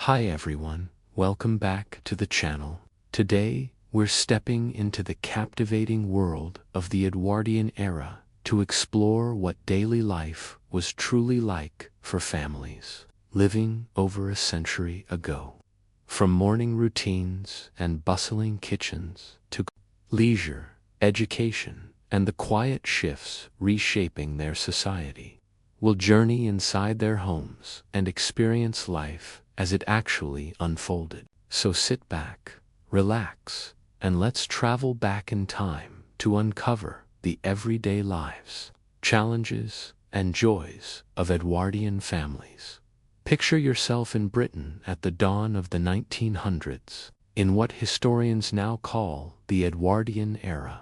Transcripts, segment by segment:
Hi everyone, welcome back to the channel. Today, we're stepping into the captivating world of the Edwardian era to explore what daily life was truly like for families living over a century ago. From morning routines and bustling kitchens to leisure, education, and the quiet shifts reshaping their society, we'll journey inside their homes and experience life as it actually unfolded. So sit back, relax, and let's travel back in time to uncover the everyday lives, challenges, and joys of Edwardian families. Picture yourself in Britain at the dawn of the 1900s, in what historians now call the Edwardian era.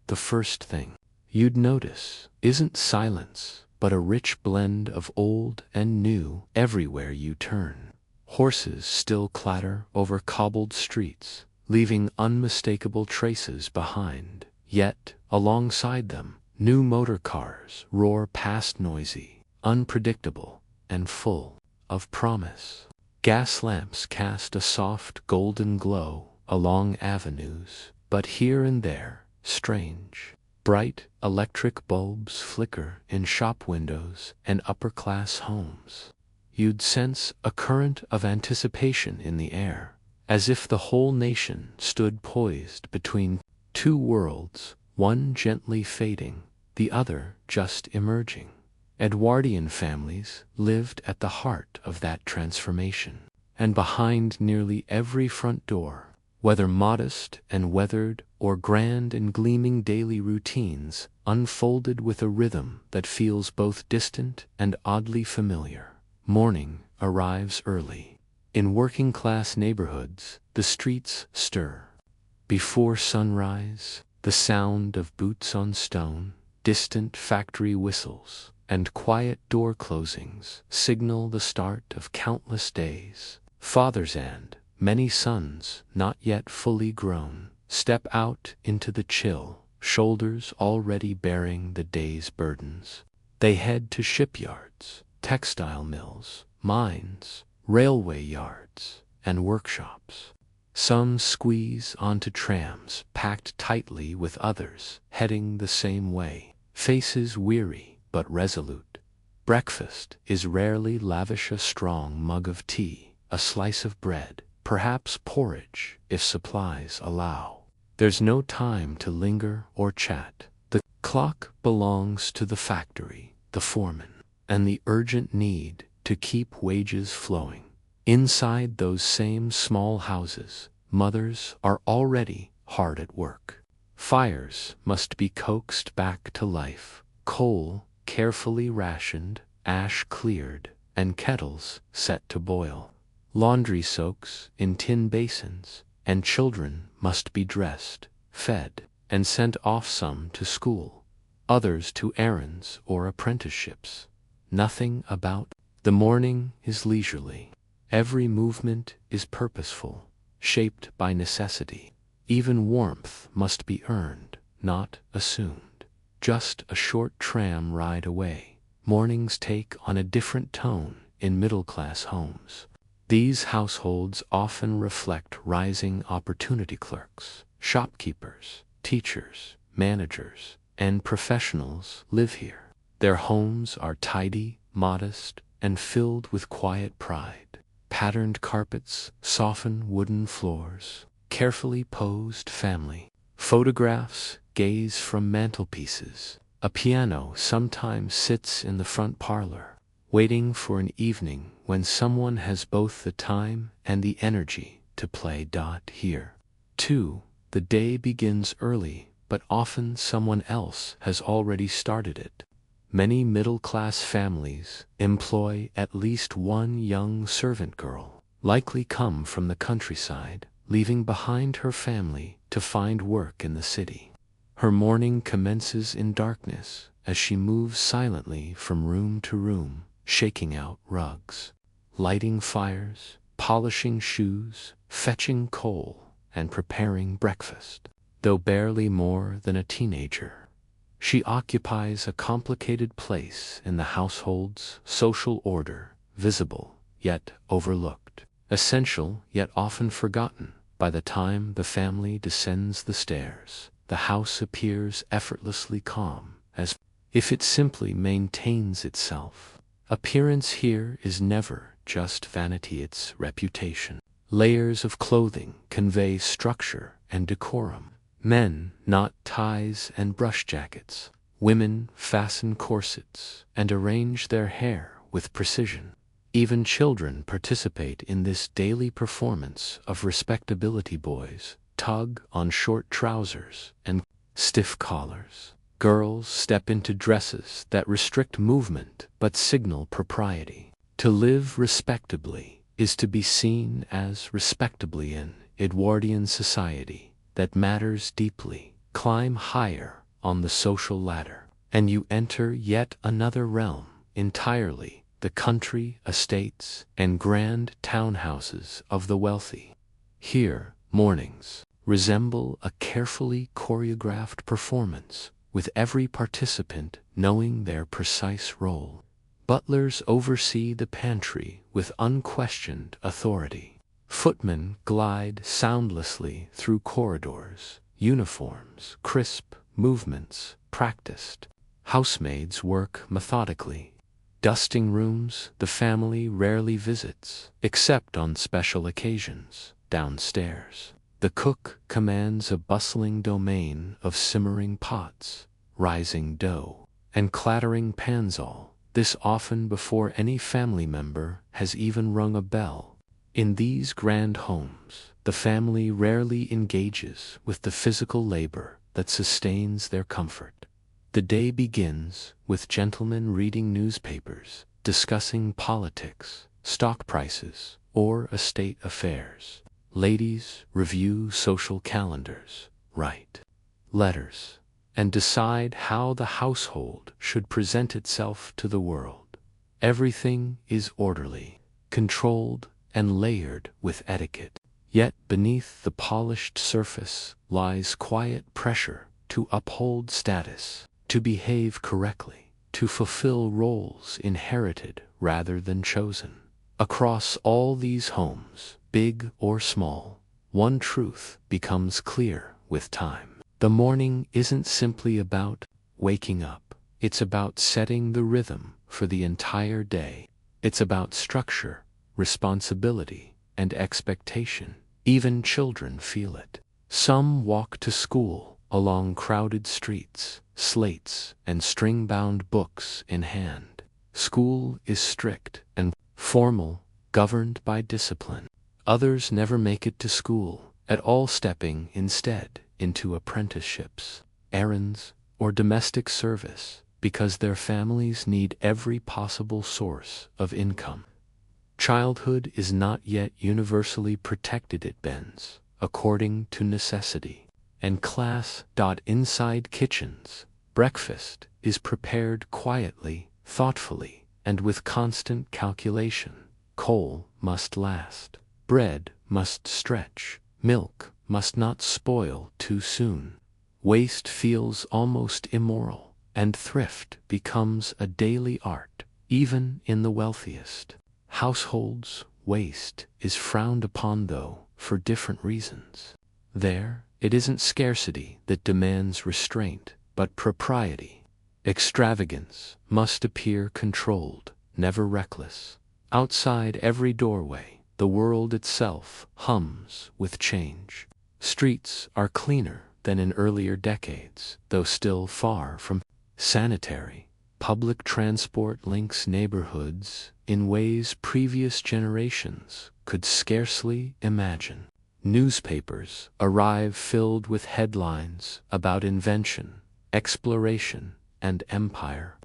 The first thing you'd notice isn't silence, but a rich blend of old and new everywhere you turn. Horses still clatter over cobbled streets, leaving unmistakable traces behind. Yet, alongside them, new motor cars roar past, noisy, unpredictable, and full of promise. Gas lamps cast a soft golden glow along avenues, but here and there, strange, bright electric bulbs flicker in shop windows and upper-class homes. You'd sense a current of anticipation in the air, as if the whole nation stood poised between two worlds, one gently fading, the other just emerging. Edwardian families lived at the heart of that transformation, and behind nearly every front door, whether modest and weathered or grand and gleaming, daily routines unfolded with a rhythm that feels both distant and oddly familiar. Morning arrives early. In working-class neighborhoods, the streets stir. Before sunrise, the sound of boots on stone, distant factory whistles, and quiet door closings signal the start of countless days. Fathers and many sons, not yet fully grown, step out into the chill, shoulders already bearing the day's burdens. They head to shipyards, textile mills, mines, railway yards, and workshops. Some squeeze onto trams packed tightly with others heading the same way, faces weary but resolute. Breakfast is rarely lavish: a strong mug of tea, a slice of bread, perhaps porridge if supplies allow. There's no time to linger or chat. The clock belongs to the factory, the foreman, and the urgent need to keep wages flowing. Inside those same small houses, mothers are already hard at work. Fires must be coaxed back to life, coal carefully rationed, ash cleared, and kettles set to boil. Laundry soaks in tin basins, and children must be dressed, fed, and sent off, some to school, others to errands or apprenticeships. Nothing about the morning is leisurely. Every movement is purposeful, shaped by necessity. Even warmth must be earned, not assumed. Just a short tram ride away, mornings take on a different tone in middle-class homes. These households often reflect rising opportunity: clerks, shopkeepers, teachers, managers, and professionals live here. Their homes are tidy, modest, and filled with quiet pride. Patterned carpets soften wooden floors, carefully posed family photographs gaze from mantelpieces. A piano sometimes sits in the front parlor, waiting for an evening when someone has both the time and the energy to play. Here, too, the day begins early, but often someone else has already started it. Many middle-class families employ at least one young servant girl, likely come from the countryside, leaving behind her family to find work in the city. Her morning commences in darkness as she moves silently from room to room, shaking out rugs, lighting fires, polishing shoes, fetching coal, and preparing breakfast. Though barely more than a teenager, she occupies a complicated place in the household's social order, visible yet overlooked. essential yet often forgotten. By the time the family descends the stairs, the house appears effortlessly calm, as if it simply maintains itself. Appearance here is never just vanity, it's reputation. Layers of clothing convey structure and decorum. Men knot ties and brush jackets. Women fasten corsets and arrange their hair with precision. Even children participate in this daily performance of respectability. Boys tug on short trousers and stiff collars. Girls step into dresses that restrict movement but signal propriety. To live respectably is to be seen as respectably in Edwardian society that matters deeply. Climb higher on the social ladder, and you enter yet another realm entirely, the country estates and grand townhouses of the wealthy. Here, mornings resemble a carefully choreographed performance, with every participant knowing their precise role. Butlers oversee the pantry with unquestioned authority. Footmen glide soundlessly through corridors, uniforms crisp, movements practiced. Housemaids work methodically. Dusting rooms the family rarely visits, except on special occasions. Downstairs, the cook commands a bustling domain of simmering pots, rising dough, and clattering pans, all this often before any family member has even rung a bell. In these grand homes, the family rarely engages with the physical labor that sustains their comfort. The day begins with gentlemen reading newspapers, discussing politics, stock prices, or estate affairs. Ladies review social calendars, write letters, and decide how the household should present itself to the world. Everything is orderly, controlled, and layered with etiquette. Yet beneath the polished surface lies quiet pressure to uphold status, to behave correctly, to fulfill roles inherited rather than chosen. Across all these homes, big or small, one truth becomes clear with time. The morning isn't simply about waking up. It's about setting the rhythm for the entire day. It's about structure, responsibility, and expectation. Even children feel it. Some walk to school along crowded streets, slates and string-bound books in hand. School is strict and formal, governed by discipline. Others never make it to school at all, stepping instead into apprenticeships, errands, or domestic service because their families need every possible source of income. Childhood is not yet universally protected. It bends according to necessity and class. Inside kitchens, breakfast is prepared quietly, thoughtfully, and with constant calculation. Coal must last, bread must stretch, milk must not spoil too soon. Waste feels almost immoral, and thrift becomes a daily art, even in the wealthiest households. Waste is frowned upon, though for different reasons. There, it isn't scarcity that demands restraint, but propriety. Extravagance must appear controlled, never reckless. Outside every doorway, the world itself hums with change. Streets are cleaner than in earlier decades, though still far from sanitary. Public transport links neighborhoods in ways previous generations could scarcely imagine. Newspapers arrive filled with headlines about invention, exploration, and empire.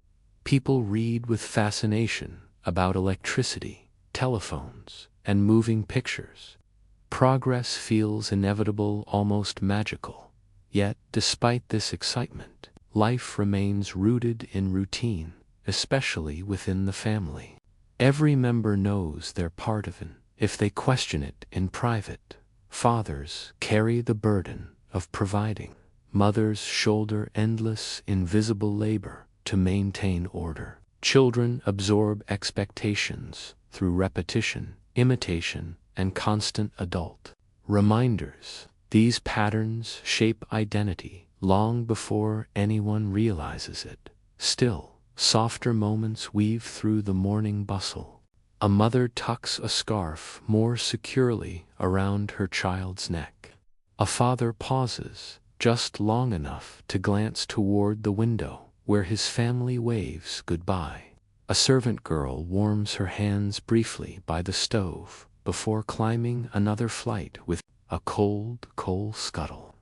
People read with fascination about electricity, telephones, and moving pictures. Progress feels inevitable, almost magical. Yet, despite this excitement, life remains rooted in routine, especially within the family. Every member knows their part of it, if they question it in private. Fathers carry the burden of providing. Mothers shoulder endless, invisible labor to maintain order. Children absorb expectations through repetition, imitation, and constant adult reminders. These patterns shape identity long before anyone realizes it. Still, softer moments weave through the morning bustle. A mother tucks a scarf more securely around her child's neck. A father pauses just long enough to glance toward the window where his family waves goodbye. A servant girl warms her hands briefly by the stove before climbing another flight with a cold coal scuttle.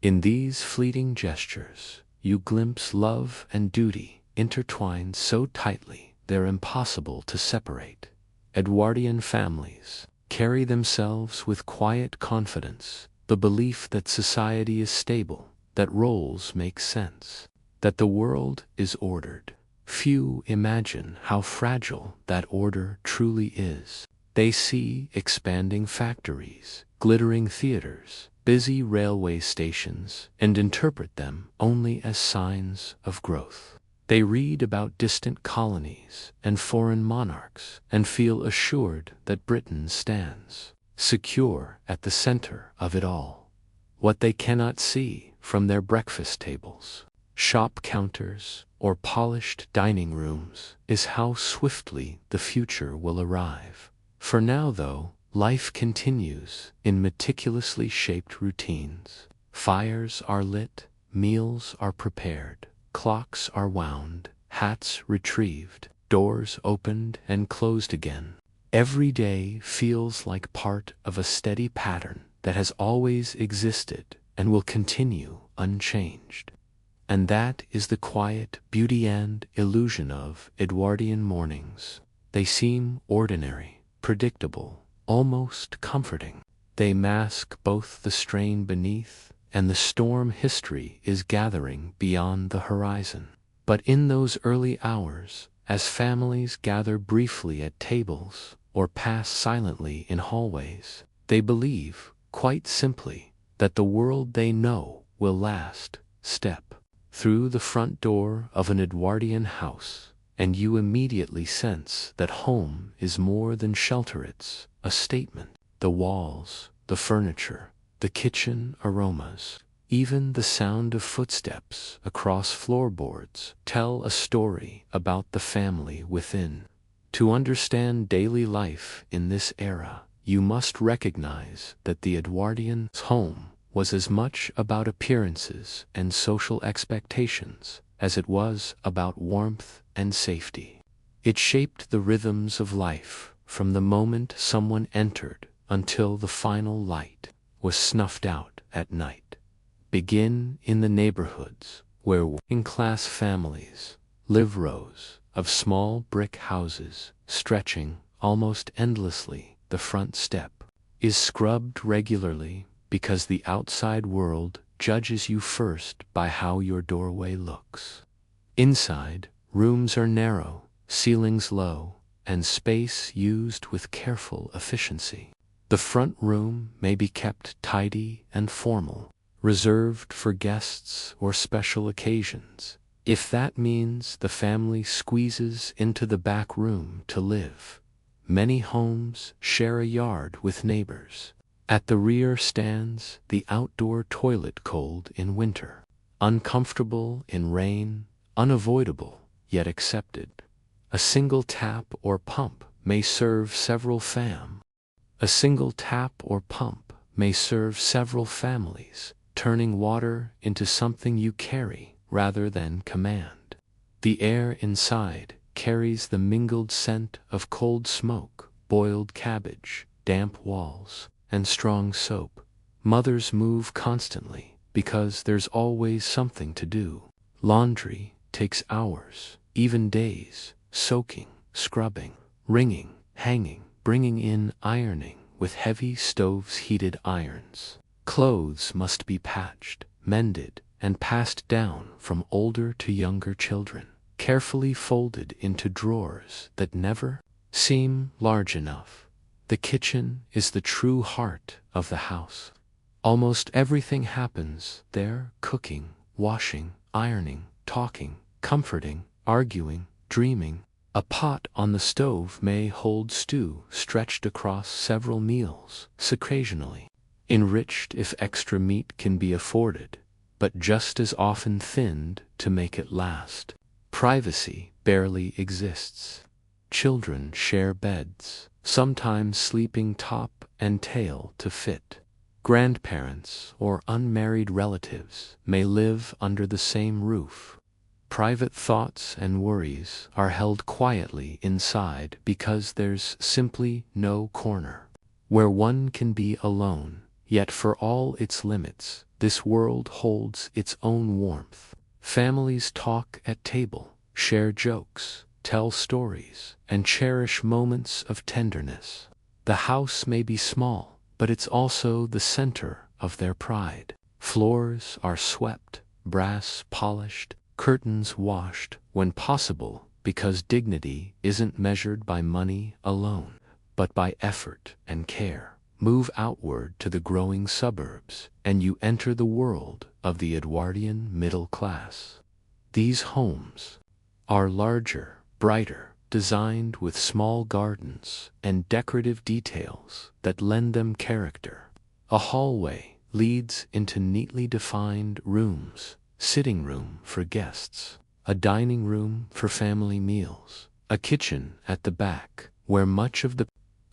In these fleeting gestures, you glimpse love and duty intertwined so tightly they're impossible to separate. Edwardian families carry themselves with quiet confidence, the belief that society is stable, that roles make sense, that the world is ordered. Few imagine how fragile that order truly is. They see expanding factories, glittering theaters, busy railway stations, and interpret them only as signs of growth. They read about distant colonies and foreign monarchs and feel assured that Britain stands secure at the center of it all. What they cannot see from their breakfast tables, shop counters, or polished dining rooms is how swiftly the future will arrive. For now, though, life continues in meticulously shaped routines. Fires are lit, meals are prepared, clocks are wound, hats retrieved, doors opened and closed again. Every day feels like part of a steady pattern that has always existed and will continue unchanged. And that is the quiet beauty and illusion of Edwardian mornings. They seem ordinary, predictable, almost comforting. They mask both the strain beneath and the storm history is gathering beyond the horizon. But in those early hours, as families gather briefly at tables or pass silently in hallways, they believe, quite simply, that the world they know will last. Step through the front door of an Edwardian house, and you immediately sense that home is more than shelter, it's a statement. The walls, the furniture, the kitchen aromas, even the sound of footsteps across floorboards tell a story about the family within. To understand daily life in this era, you must recognize that the Edwardian home was as much about appearances and social expectations as it was about warmth and safety. It shaped the rhythms of life from the moment someone entered until the final light was snuffed out at night. Begin in the neighborhoods where working-class families live, rows of small brick houses stretching almost endlessly. The front step is scrubbed regularly because the outside world judges you first by how your doorway looks. Inside, rooms are narrow, ceilings low, and space used with careful efficiency. The front room may be kept tidy and formal, reserved for guests or special occasions, if that means the family squeezes into the back room to live. Many homes share a yard with neighbors. At the rear stands the outdoor toilet, cold in winter, uncomfortable in rain, unavoidable yet accepted. A single tap or pump may serve several families, turning water into something you carry rather than command. The air inside carries the mingled scent of cold smoke, boiled cabbage, damp walls, and strong soap. Mothers move constantly because there's always something to do. Laundry takes hours, even days, soaking, scrubbing, wringing, hanging, bringing in, ironing with heavy stoves, heated irons. Clothes must be patched, mended, and passed down from older to younger children, carefully folded into drawers that never seem large enough. The kitchen is the true heart of the house. Almost everything happens there: cooking, washing, ironing, talking, comforting, arguing, dreaming. A pot on the stove may hold stew stretched across several meals, occasionally enriched if extra meat can be afforded, but just as often thinned to make it last. Privacy barely exists. Children share beds, sometimes sleeping top and tail to fit. Grandparents or unmarried relatives may live under the same roof. Private thoughts and worries are held quietly inside because there's simply no corner where one can be alone. Yet for all its limits, this world holds its own warmth. Families talk at table, share jokes, tell stories, and cherish moments of tenderness. The house may be small, but it's also the center of their pride. Floors are swept, brass polished, curtains washed, when possible, because dignity isn't measured by money alone, but by effort and care. Move outward to the growing suburbs, and you enter the world of the Edwardian middle class. These homes are larger, brighter, designed with small gardens and decorative details that lend them character. A hallway leads into neatly defined rooms, sitting room for guests, a dining room for family meals, a kitchen at the back where much of the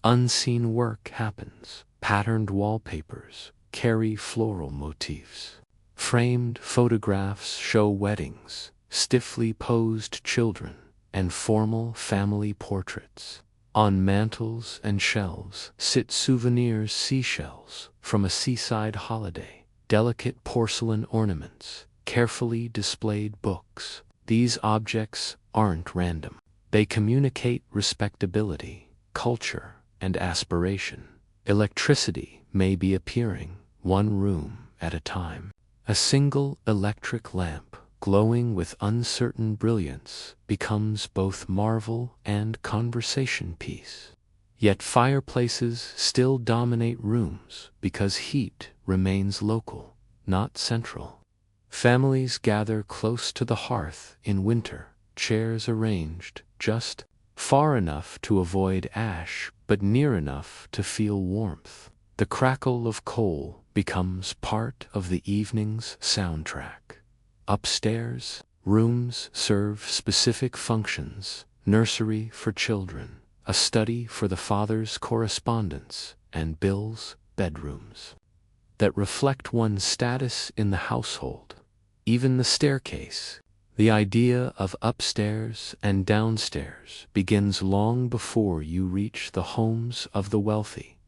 unseen work happens. Patterned wallpapers carry floral motifs. Framed photographs show weddings, stiffly posed children, and formal family portraits. On mantels and shelves sit souvenirs, seashells from a seaside holiday, delicate porcelain ornaments, carefully displayed books. These objects aren't random. They communicate respectability, culture, and aspiration. Electricity may be appearing, one room at a time. A single electric lamp, glowing with uncertain brilliance, becomes both marvel and conversation piece. Yet fireplaces still dominate rooms because heat remains local, not central. Families gather close to the hearth in winter, chairs arranged just far enough to avoid ash, but near enough to feel warmth. The crackle of coal becomes part of the evening's soundtrack. Upstairs, rooms serve specific functions: nursery for children, a study for the father's correspondence, and Bill's bedrooms that reflect one's status in the household. Even the staircase, the idea of upstairs and downstairs, begins long before you reach the homes of the wealthy.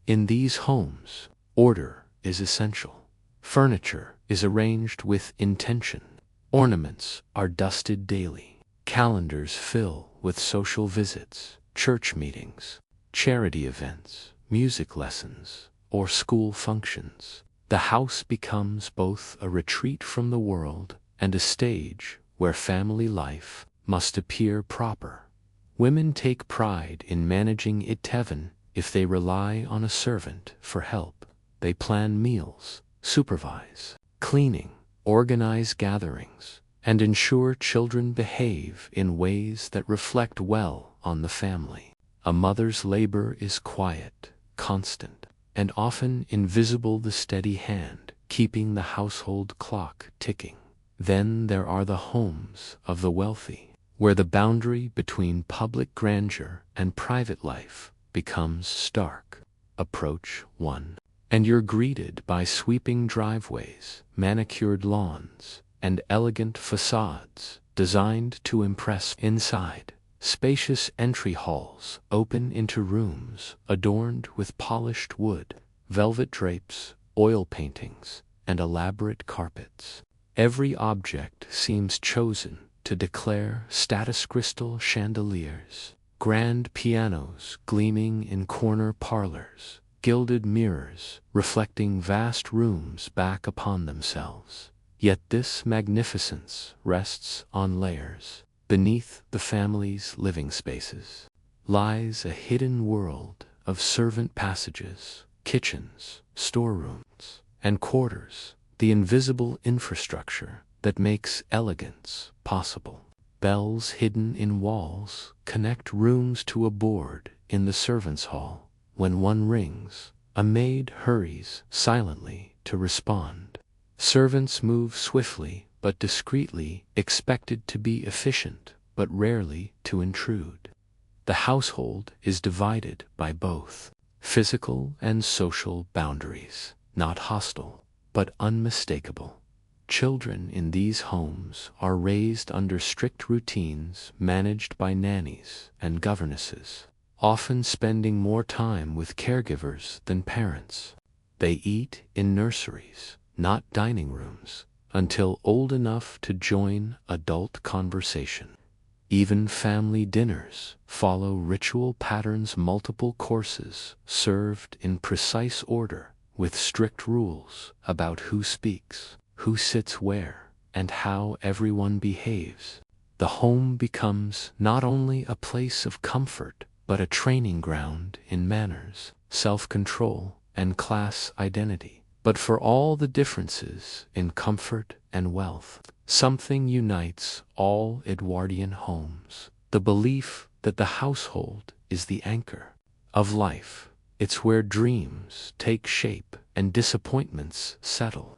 In these homes, order is essential. Furniture is arranged with intention. Ornaments are dusted daily. Calendars fill with social visits, church meetings, charity events, music lessons, or school functions. The house becomes both a retreat from the world and a stage where family life must appear proper. Women take pride in managing it even if they rely on a servant for help. They plan meals, supervise cleaning, organize gatherings, and ensure children behave in ways that reflect well on the family. A mother's labor is quiet, constant, and often invisible, the steady hand keeping the household clock ticking. Then there are the homes of the wealthy, where the boundary between public grandeur and private life becomes stark. Approach one, and you're greeted by sweeping driveways, manicured lawns, and elegant facades designed to impress. Inside, spacious entry halls open into rooms adorned with polished wood, velvet drapes, oil paintings, and elaborate carpets. Every object seems chosen to declare status: crystal chandeliers, grand pianos gleaming in corner parlors, gilded mirrors reflecting vast rooms back upon themselves. Yet this magnificence rests on layers. Beneath the family's living spaces lies a hidden world of servant passages, kitchens, storerooms, and quarters, the invisible infrastructure that makes elegance possible. Bells hidden in walls connect rooms to a board in the servants' hall. When one rings, a maid hurries silently to respond. Servants move swiftly but discreetly, expected to be efficient but rarely to intrude. The household is divided by both physical and social boundaries, not hostile, but unmistakable. Children in these homes are raised under strict routines managed by nannies and governesses, often spending more time with caregivers than parents. They eat in nurseries, not dining rooms, until old enough to join adult conversation. Even family dinners follow ritual patterns, multiple courses served in precise order, with strict rules about who speaks, who sits where, and how everyone behaves. The home becomes not only a place of comfort, but a training ground in manners, self-control, and class identity. But for all the differences in comfort and wealth, something unites all Edwardian homes: the belief that the household is the anchor of life. It's where dreams take shape and disappointments settle.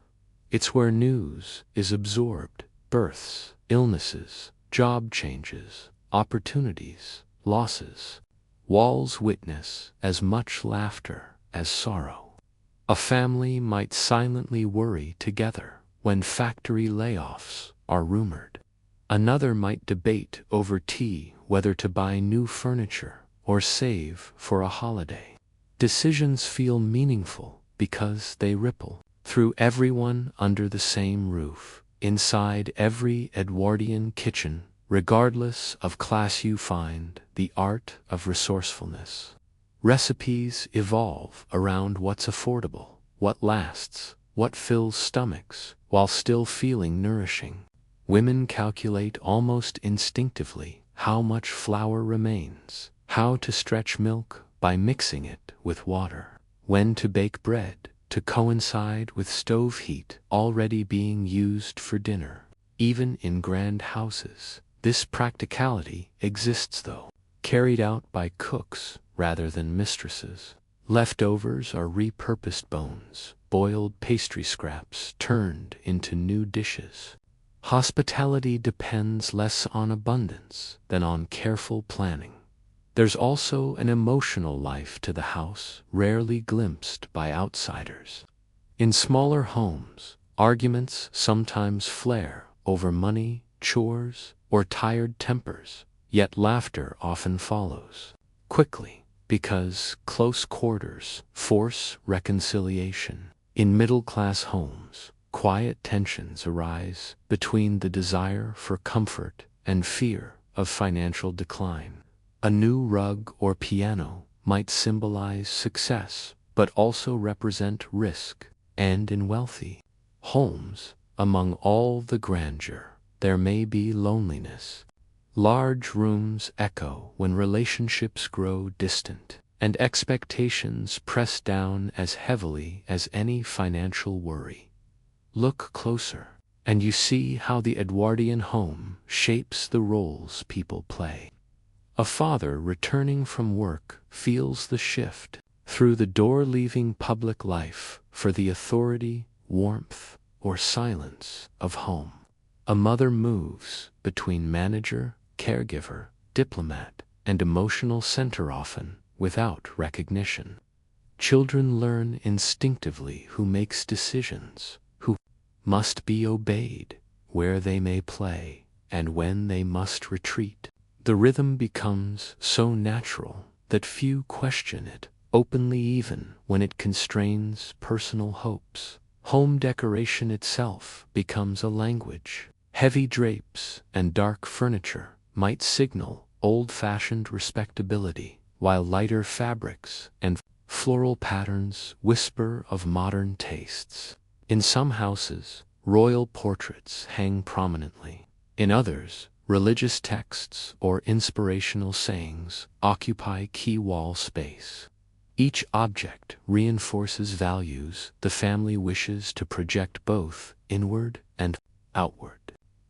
It's where news is absorbed, births, illnesses, job changes, opportunities, losses. Walls witness as much laughter as sorrow. A family might silently worry together when factory layoffs are rumored. Another might debate over tea whether to buy new furniture or save for a holiday. Decisions feel meaningful because they ripple through everyone under the same roof, inside every Edwardian kitchen. Regardless of class, you find the art of resourcefulness. Recipes evolve around what's affordable, what lasts, what fills stomachs, while still feeling nourishing. Women calculate almost instinctively how much flour remains, how to stretch milk by mixing it with water, when to bake bread to coincide with stove heat already being used for dinner. Even in grand houses, this practicality exists, though carried out by cooks rather than mistresses. Leftovers are repurposed bones, boiled pastry scraps turned into new dishes. Hospitality depends less on abundance than on careful planning. There's also an emotional life to the house, rarely glimpsed by outsiders. In smaller homes, arguments sometimes flare over money, chores, or tired tempers, yet laughter often follows quickly, because close quarters force reconciliation. In middle-class homes, quiet tensions arise between the desire for comfort and fear of financial decline. A new rug or piano might symbolize success, but also represent risk. And in wealthy homes, among all the grandeur, there may be loneliness. Large rooms echo when relationships grow distant, and expectations press down as heavily as any financial worry. Look closer, and you see how the Edwardian home shapes the roles people play. A father returning from work feels the shift through the door, leaving public life for the authority, warmth, or silence of home. A mother moves between manager, caregiver, diplomat, and emotional center, often without recognition. Children learn instinctively who makes decisions, who must be obeyed, where they may play, and when they must retreat. The rhythm becomes so natural that few question it openly, even when it constrains personal hopes. Home decoration itself becomes a language. Heavy drapes and dark furniture might signal old-fashioned respectability, while lighter fabrics and floral patterns whisper of modern tastes. In some houses, royal portraits hang prominently. In others, religious texts or inspirational sayings occupy key wall space. Each object reinforces values the family wishes to project, both inward and outward.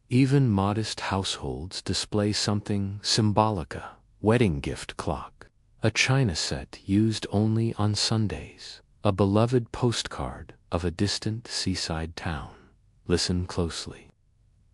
Even modest households display something symbolic: a wedding gift clock, a china set used only on Sundays, a beloved postcard of a distant seaside town. Listen closely,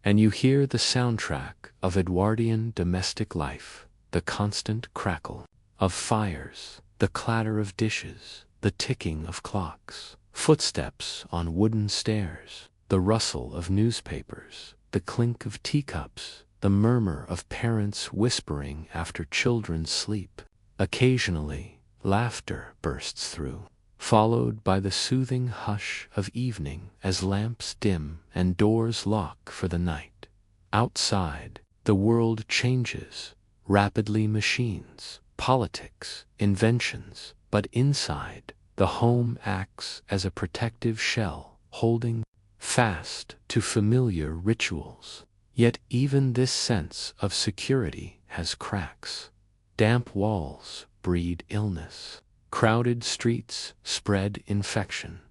and you hear the soundtrack of Edwardian domestic life, the constant crackle of fires, the clatter of dishes, the ticking of clocks, footsteps on wooden stairs, the rustle of newspapers, the clink of teacups, the murmur of parents whispering after children's sleep. Occasionally, laughter bursts through, followed by the soothing hush of evening as lamps dim and doors lock for the night. Outside, the world changes rapidly: machines, politics, inventions, but inside, the home acts as a protective shell, holding fast to familiar rituals. Yet even this sense of security has cracks. Damp walls breed illness. Crowded streets spread infection.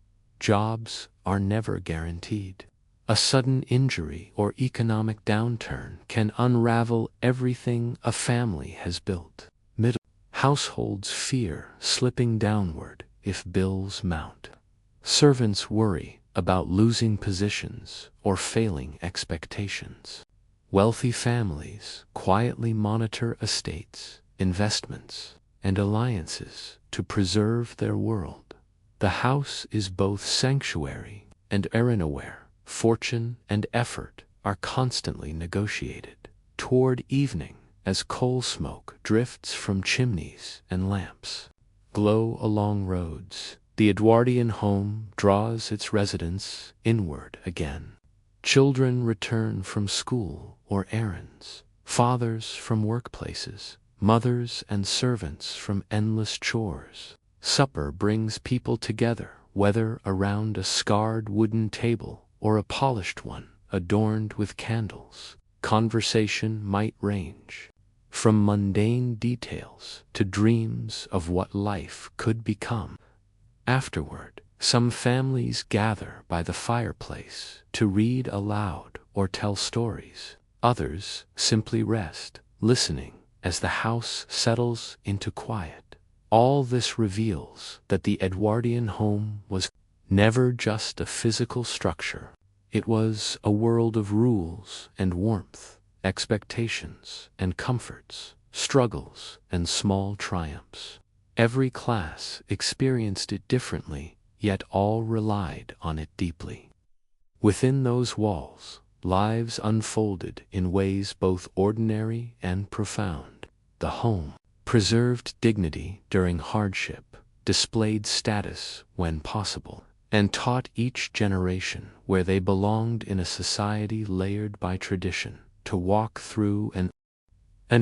Jobs are never guaranteed. A sudden injury or economic downturn can unravel everything a family has built. Middle households fear slipping downward if bills mount. Servants worry about losing positions or failing expectations. Wealthy families quietly monitor estates, investments, and alliances to preserve their world. The house is both sanctuary and arena. Fortune and effort are constantly negotiated. Toward evening, as coal smoke drifts from chimneys and lamps glow along roads, the Edwardian home draws its residents inward again. Children return from school or errands, fathers from workplaces, mothers and servants from endless chores. Supper brings people together, whether around a scarred wooden table or a polished one adorned with candles. Conversation might range from mundane details to dreams of what life could become. Afterward, some families gather by the fireplace to read aloud or tell stories. Others simply rest, listening as the house settles into quiet. All this reveals that the Edwardian home was never just a physical structure. It was a world of rules and warmth, expectations and comforts, struggles and small triumphs. Every class experienced it differently, yet all relied on it deeply. Within those walls, lives unfolded in ways both ordinary and profound. The home preserved dignity during hardship, displayed status when possible, and taught each generation where they belonged in a society layered by tradition. To walk through an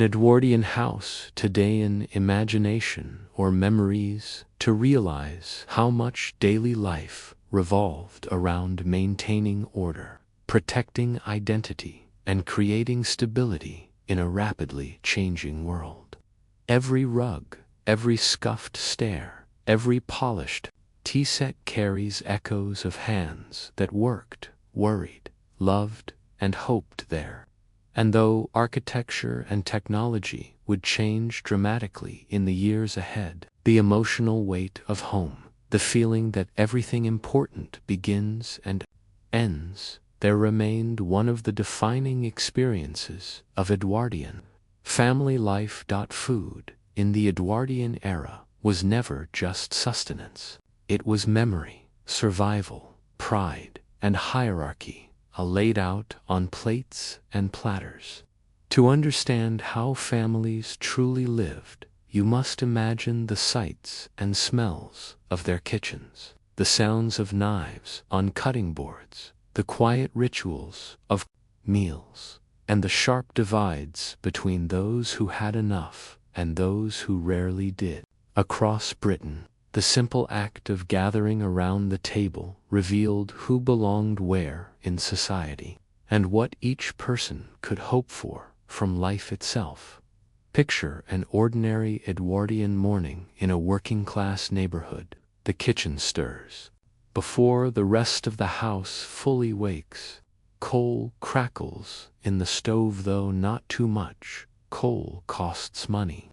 Edwardian house today in imagination or memories, to realize how much daily life revolved around maintaining order, protecting identity, and creating stability in a rapidly changing world. Every rug, every scuffed stair, every polished tea set carries echoes of hands that worked, worried, loved, and hoped there. And though architecture and technology would change dramatically in the years ahead, the emotional weight of home, the feeling that everything important begins and ends, there remained one of the defining experiences of Edwardian family life. Food in the Edwardian era was never just sustenance. It was memory, survival, pride, and hierarchy, laid out on plates and platters. To understand how families truly lived, you must imagine the sights and smells of their kitchens, the sounds of knives on cutting boards, the quiet rituals of meals, and the sharp divides between those who had enough and those who rarely did. Across Britain, the simple act of gathering around the table revealed who belonged where in society, and what each person could hope for from life itself. Picture an ordinary Edwardian morning in a working-class neighborhood. The kitchen stirs before the rest of the house fully wakes. Coal crackles in the stove, though not too much. Coal costs money.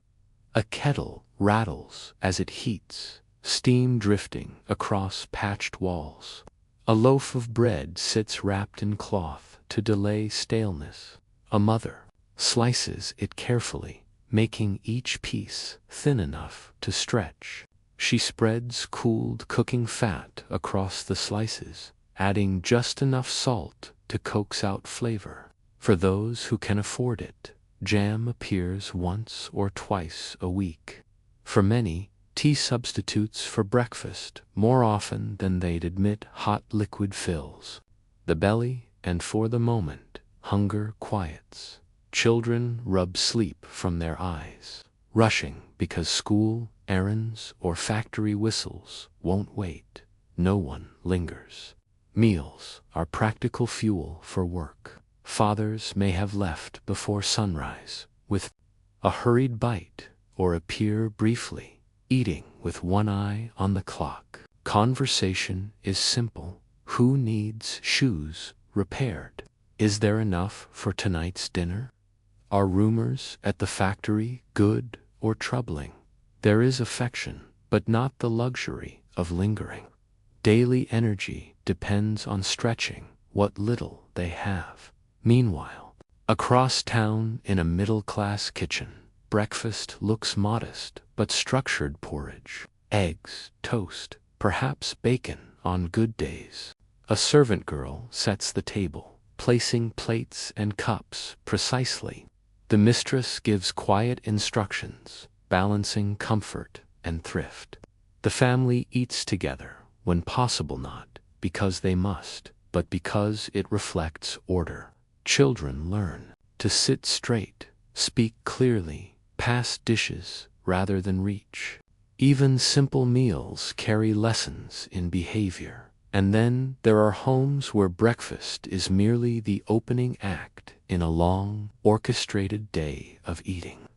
A kettle rattles as it heats, steam drifting across patched walls. A loaf of bread sits wrapped in cloth to delay staleness. A mother slices it carefully, making each piece thin enough to stretch. She spreads cooled cooking fat across the slices, adding just enough salt to coax out flavor. For those who can afford it, jam appears once or twice a week. For many, tea substitutes for breakfast more often than they'd admit. Hot liquid fills the belly, and for the moment, hunger quiets. Children rub sleep from their eyes, rushing because school, errands, or factory whistles won't wait. No one lingers. Meals are practical fuel for work. Fathers may have left before sunrise with a hurried bite, or appear briefly, eating with one eye on the clock. Conversation is simple. Who needs shoes repaired? Is there enough for tonight's dinner? Are rumors at the factory good or troubling? There is affection, but not the luxury of lingering. Daily energy depends on stretching what little they have. Meanwhile, across town in a middle-class kitchen, breakfast looks modest but structured. Porridge, eggs, toast, perhaps bacon on good days. A servant girl sets the table, placing plates and cups precisely. The mistress gives quiet instructions, balancing comfort and thrift. The family eats together, when possible, not because they must, but because it reflects order. Children learn to sit straight, speak clearly, pass dishes rather than reach. Even simple meals carry lessons in behavior. And then there are homes where breakfast is merely the opening act in a long, orchestrated day of eating.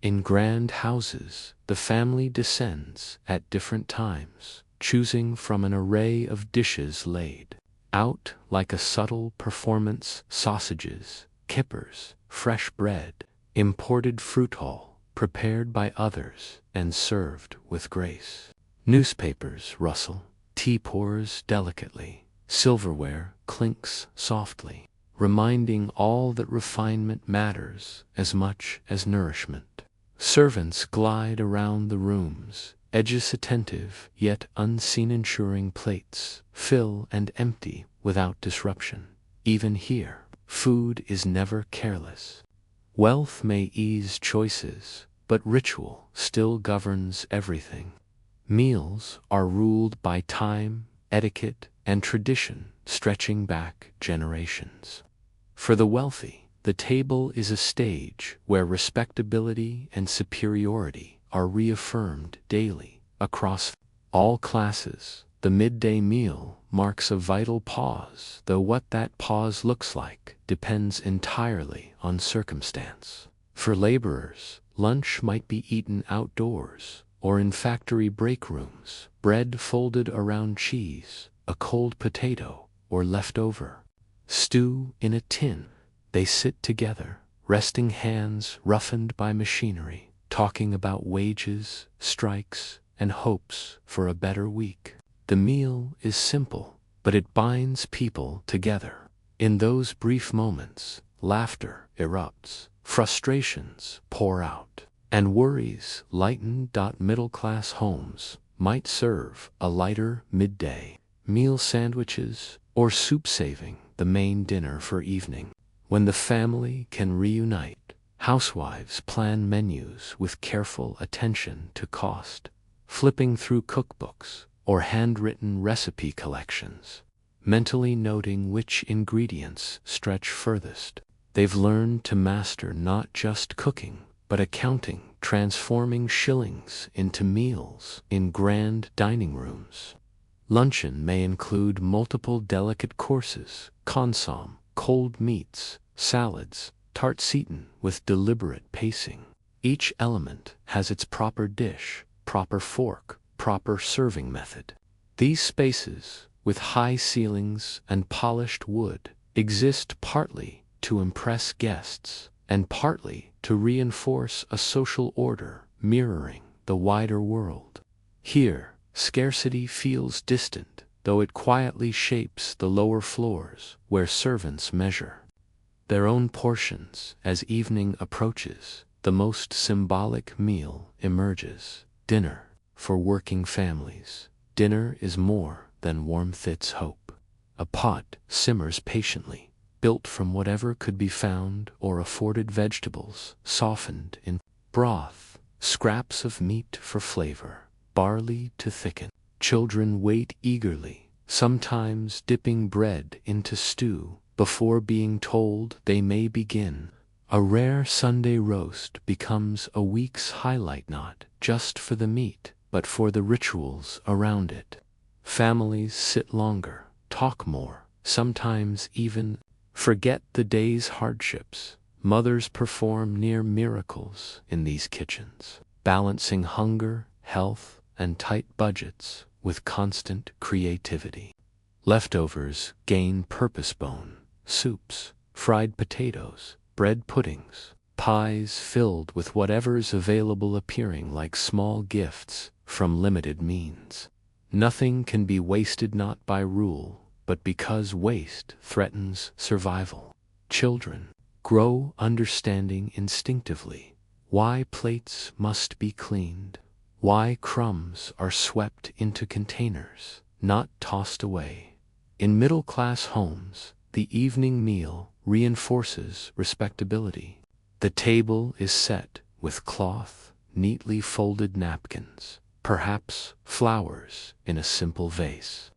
In grand houses, the family descends at different times, choosing from an array of dishes laid out like a subtle performance: sausages, kippers, fresh bread, imported fruit, all prepared by others and served with grace. Newspapers rustle, tea pours delicately, silverware clinks softly, reminding all that refinement matters as much as nourishment. Servants glide around the rooms, edges attentive yet unseen, ensuring plates fill and empty without disruption. Even here, food is never careless. Wealth may ease choices, but ritual still governs everything. Meals are ruled by time, etiquette, and tradition, stretching back generations. For the wealthy, the table is a stage where respectability and superiority are reaffirmed daily. Across all classes, the midday meal marks a vital pause, though what that pause looks like depends entirely on circumstance. For laborers, lunch might be eaten outdoors or in factory break rooms, bread folded around cheese, a cold potato, or leftover stew in a tin. They sit together, resting hands roughened by machinery, talking about wages, strikes, and hopes for a better week. The meal is simple, but it binds people together. In those brief moments, laughter erupts, frustrations pour out, and worries lighten. Middle-class homes might serve a lighter midday meal, sandwiches or soup, saving the main dinner for evening. When the family can reunite, housewives plan menus with careful attention to cost, flipping through cookbooks or handwritten recipe collections, mentally noting which ingredients stretch furthest. They've learned to master not just cooking, but accounting, transforming shillings into meals in grand dining rooms. Luncheon may include multiple delicate courses: consomme, cold meats, salads, tarts eaten with deliberate pacing. Each element has its proper dish, proper fork, proper serving method. These spaces, with high ceilings and polished wood, exist partly to impress guests and partly to reinforce a social order mirroring the wider world. Here, scarcity feels distant, though it quietly shapes the lower floors where servants measure their own portions as evening approaches. The most symbolic meal emerges: dinner. For working families, dinner is more than warmth, it's hope. A pot simmers patiently, built from whatever could be found or afforded: vegetables softened in broth, scraps of meat for flavor, barley to thicken. Children wait eagerly, sometimes dipping bread into stew before being told they may begin. A rare Sunday roast becomes a week's highlight, not just for the meat, but for the rituals around it. Families sit longer, talk more, sometimes even forget the day's hardships. Mothers perform near miracles in these kitchens, balancing hunger, health, and tight budgets with constant creativity. Leftovers gain purpose: bone, soups, fried potatoes, bread puddings, pies filled with whatever's available, appearing like small gifts from limited means. Nothing can be wasted, not by rule, but because waste threatens survival. Children grow understanding instinctively why plates must be cleaned, why crumbs are swept into containers, not tossed away. In middle-class homes, the evening meal reinforces respectability. The table is set with cloth, neatly folded napkins, perhaps flowers in a simple vase.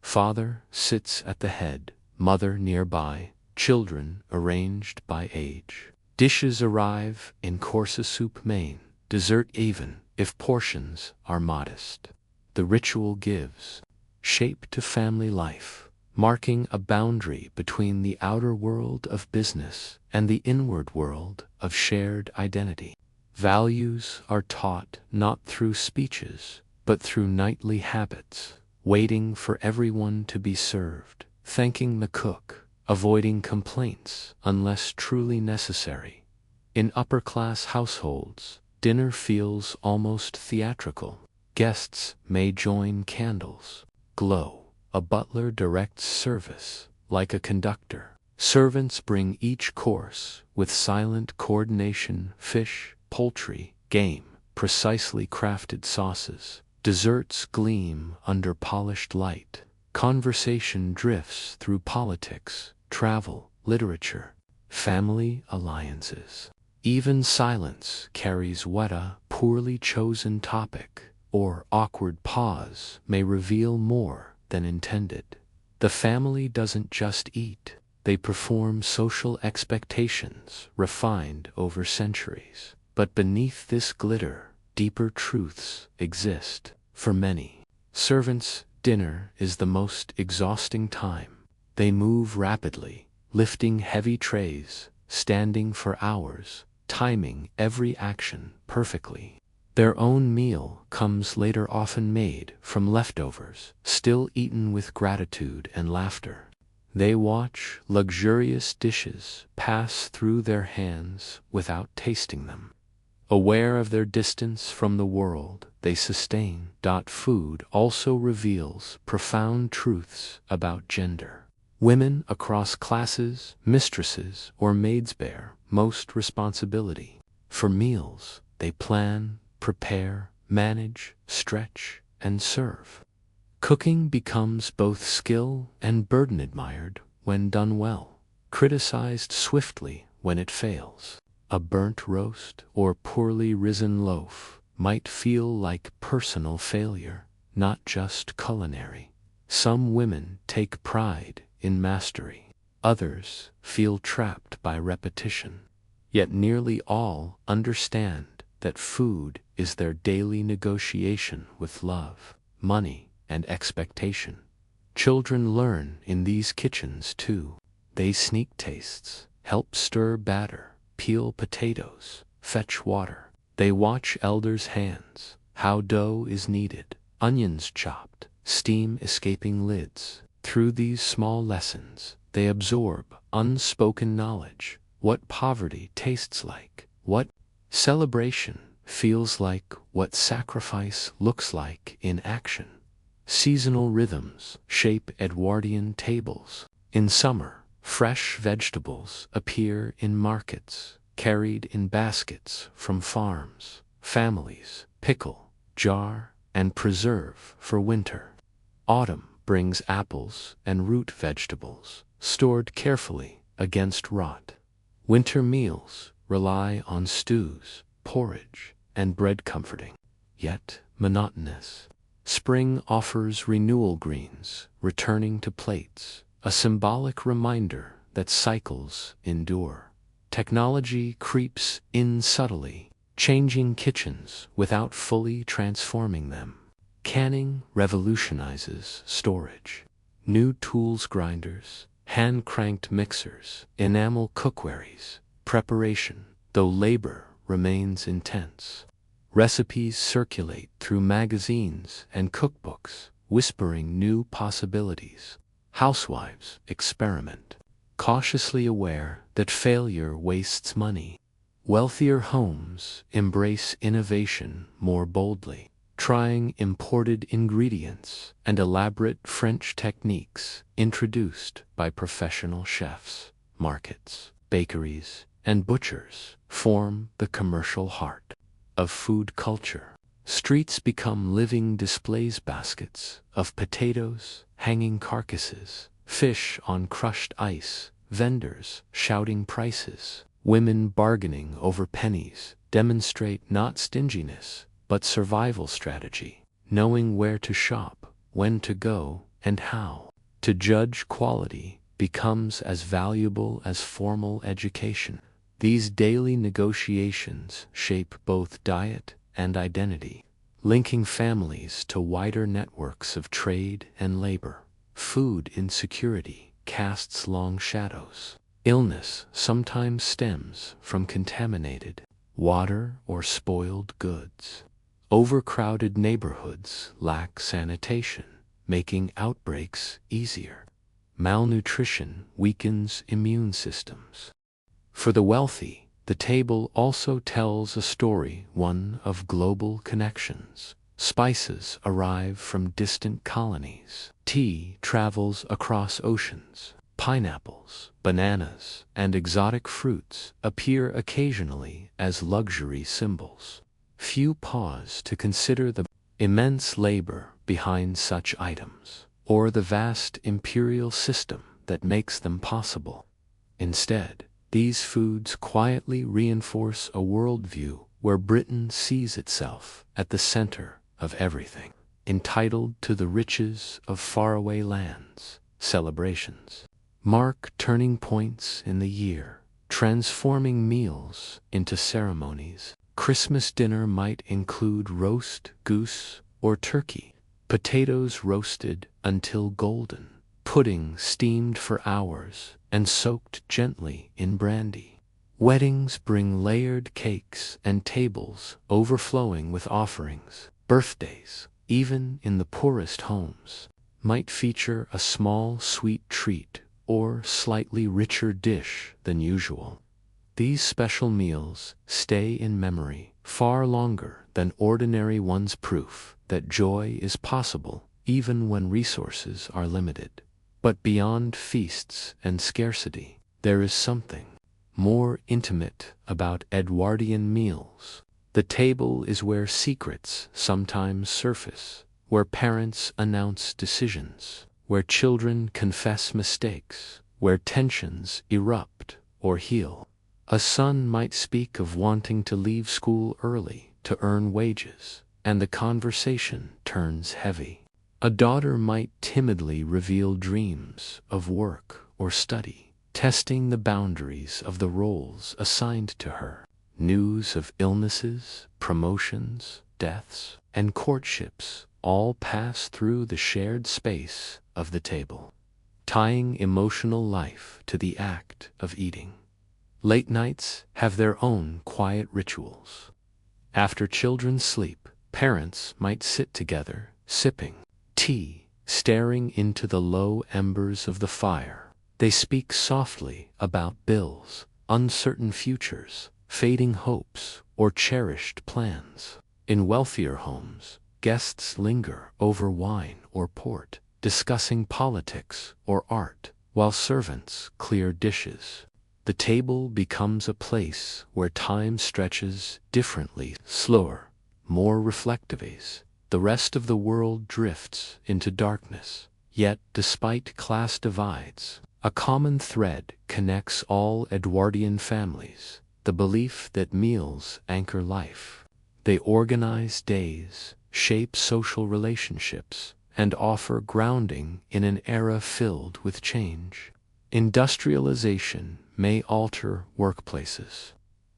Father sits at the head, mother nearby, children arranged by age. Dishes arrive in course: soup, main, dessert, even if portions are modest. The ritual gives shape to family life, marking a boundary between the outer world of business and the inward world of shared identity. Values are taught not through speeches, but through nightly habits: waiting for everyone to be served, thanking the cook, avoiding complaints unless truly necessary. In upper-class households, dinner feels almost theatrical. Guests may join, candles glow. A butler directs service like a conductor. Servants bring each course with silent coordination: fish, poultry, game, precisely crafted sauces. Desserts gleam under polished light. Conversation drifts through politics, travel, literature, family alliances. Even silence carries weight: a poorly chosen topic or awkward pause may reveal more than intended. The family doesn't just eat, they perform social expectations refined over centuries. But beneath this glitter, deeper truths exist. For many servants, dinner is the most exhausting time. They move rapidly, lifting heavy trays, standing for hours, timing every action perfectly. Their own meal comes later, often made from leftovers, still eaten with gratitude and laughter. They watch luxurious dishes pass through their hands without tasting them. Aware of their distance from the world they sustain. Food also reveals profound truths about gender. Women across classes, mistresses or maids, bear most responsibility. For meals, they plan, prepare, manage, stretch, and serve. Cooking becomes both skill and burden, admired when done well, criticized swiftly when it fails. A burnt roast or poorly risen loaf might feel like personal failure, not just culinary. Some women take pride in mastery, others feel trapped by repetition. Yet nearly all understand that food is their daily negotiation with love, money, and expectation. Children learn in these kitchens too. They sneak tastes, help stir batter, peel potatoes, fetch water. They watch elders' hands, how dough is kneaded, onions chopped, steam escaping lids. Through these small lessons, they absorb unspoken knowledge, what poverty tastes like, what celebration feels like, what sacrifice looks like in action. Seasonal rhythms shape Edwardian tables. In summer, fresh vegetables appear in markets, carried in baskets from farms. Families pickle, jar, and preserve for winter. Autumn brings apples and root vegetables, stored carefully against rot. Winter meals rely on stews, porridge, and bread, comforting, yet monotonous. Spring offers renewal greens, returning to plates, a symbolic reminder that cycles endure. Technology creeps in subtly, changing kitchens without fully transforming them. Canning revolutionizes storage. New tools, grinders, hand-cranked mixers, enamel cookwares, preparation, though labor remains intense. Recipes circulate through magazines and cookbooks, whispering new possibilities. Housewives experiment, cautiously aware that failure wastes money. Wealthier homes embrace innovation more boldly, trying imported ingredients and elaborate French techniques introduced by professional chefs. Markets, bakeries, and butchers form the commercial heart of food culture. Streets become living displays, baskets of potatoes, hanging carcasses, fish on crushed ice, vendors shouting prices, women bargaining over pennies, demonstrate not stinginess, but survival strategy, knowing where to shop, when to go, and how. To judge quality becomes as valuable as formal education. These daily negotiations shape both diet and identity, linking families to wider networks of trade and labor. Food insecurity casts long shadows. Illness sometimes stems from contaminated water or spoiled goods. Overcrowded neighborhoods lack sanitation, making outbreaks easier. Malnutrition weakens immune systems. For the wealthy, the table also tells a story, one of global connections. Spices arrive from distant colonies. Tea travels across oceans. Pineapples, bananas, and exotic fruits appear occasionally as luxury symbols. Few pause to consider the immense labor behind such items, or the vast imperial system that makes them possible. Instead, these foods quietly reinforce a worldview where Britain sees itself at the center of everything, entitled to the riches of faraway lands. Celebrations mark turning points in the year, transforming meals into ceremonies. Christmas dinner might include roast goose or turkey, potatoes roasted until golden, pudding steamed for hours and soaked gently in brandy. Weddings bring layered cakes and tables overflowing with offerings. Birthdays, even in the poorest homes, might feature a small sweet treat or slightly richer dish than usual. These special meals stay in memory far longer than ordinary ones, proof that joy is possible even when resources are limited. But beyond feasts and scarcity, there is something more intimate about Edwardian meals. The table is where secrets sometimes surface, where parents announce decisions, where children confess mistakes, where tensions erupt or heal. A son might speak of wanting to leave school early to earn wages, and the conversation turns heavy. A daughter might timidly reveal dreams of work or study, testing the boundaries of the roles assigned to her. News of illnesses, promotions, deaths, and courtships all pass through the shared space of the table, tying emotional life to the act of eating. Late nights have their own quiet rituals. After children sleep, parents might sit together, sipping tea, staring into the low embers of the fire. They speak softly about bills, uncertain futures, fading hopes, or cherished plans. In wealthier homes, guests linger over wine or port, discussing politics or art, while servants clear dishes. The table becomes a place where time stretches differently, slower, more reflective. The rest of the world drifts into darkness. Yet, despite class divides, a common thread connects all Edwardian families: the belief that meals anchor life. They organize days, shape social relationships, and offer grounding in an era filled with change. Industrialization may alter workplaces.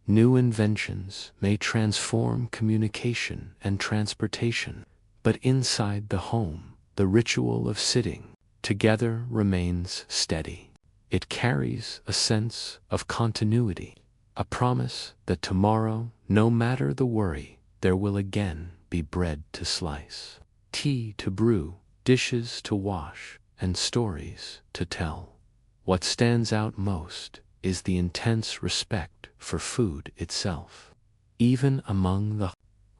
New inventions may transform communication and transportation, but inside the home, the ritual of sitting together remains steady. It carries a sense of continuity, a promise that tomorrow, no matter the worry, there will again be bread to slice, tea to brew, dishes to wash, and stories to tell. What stands out most is the intense respect for food itself. Even among the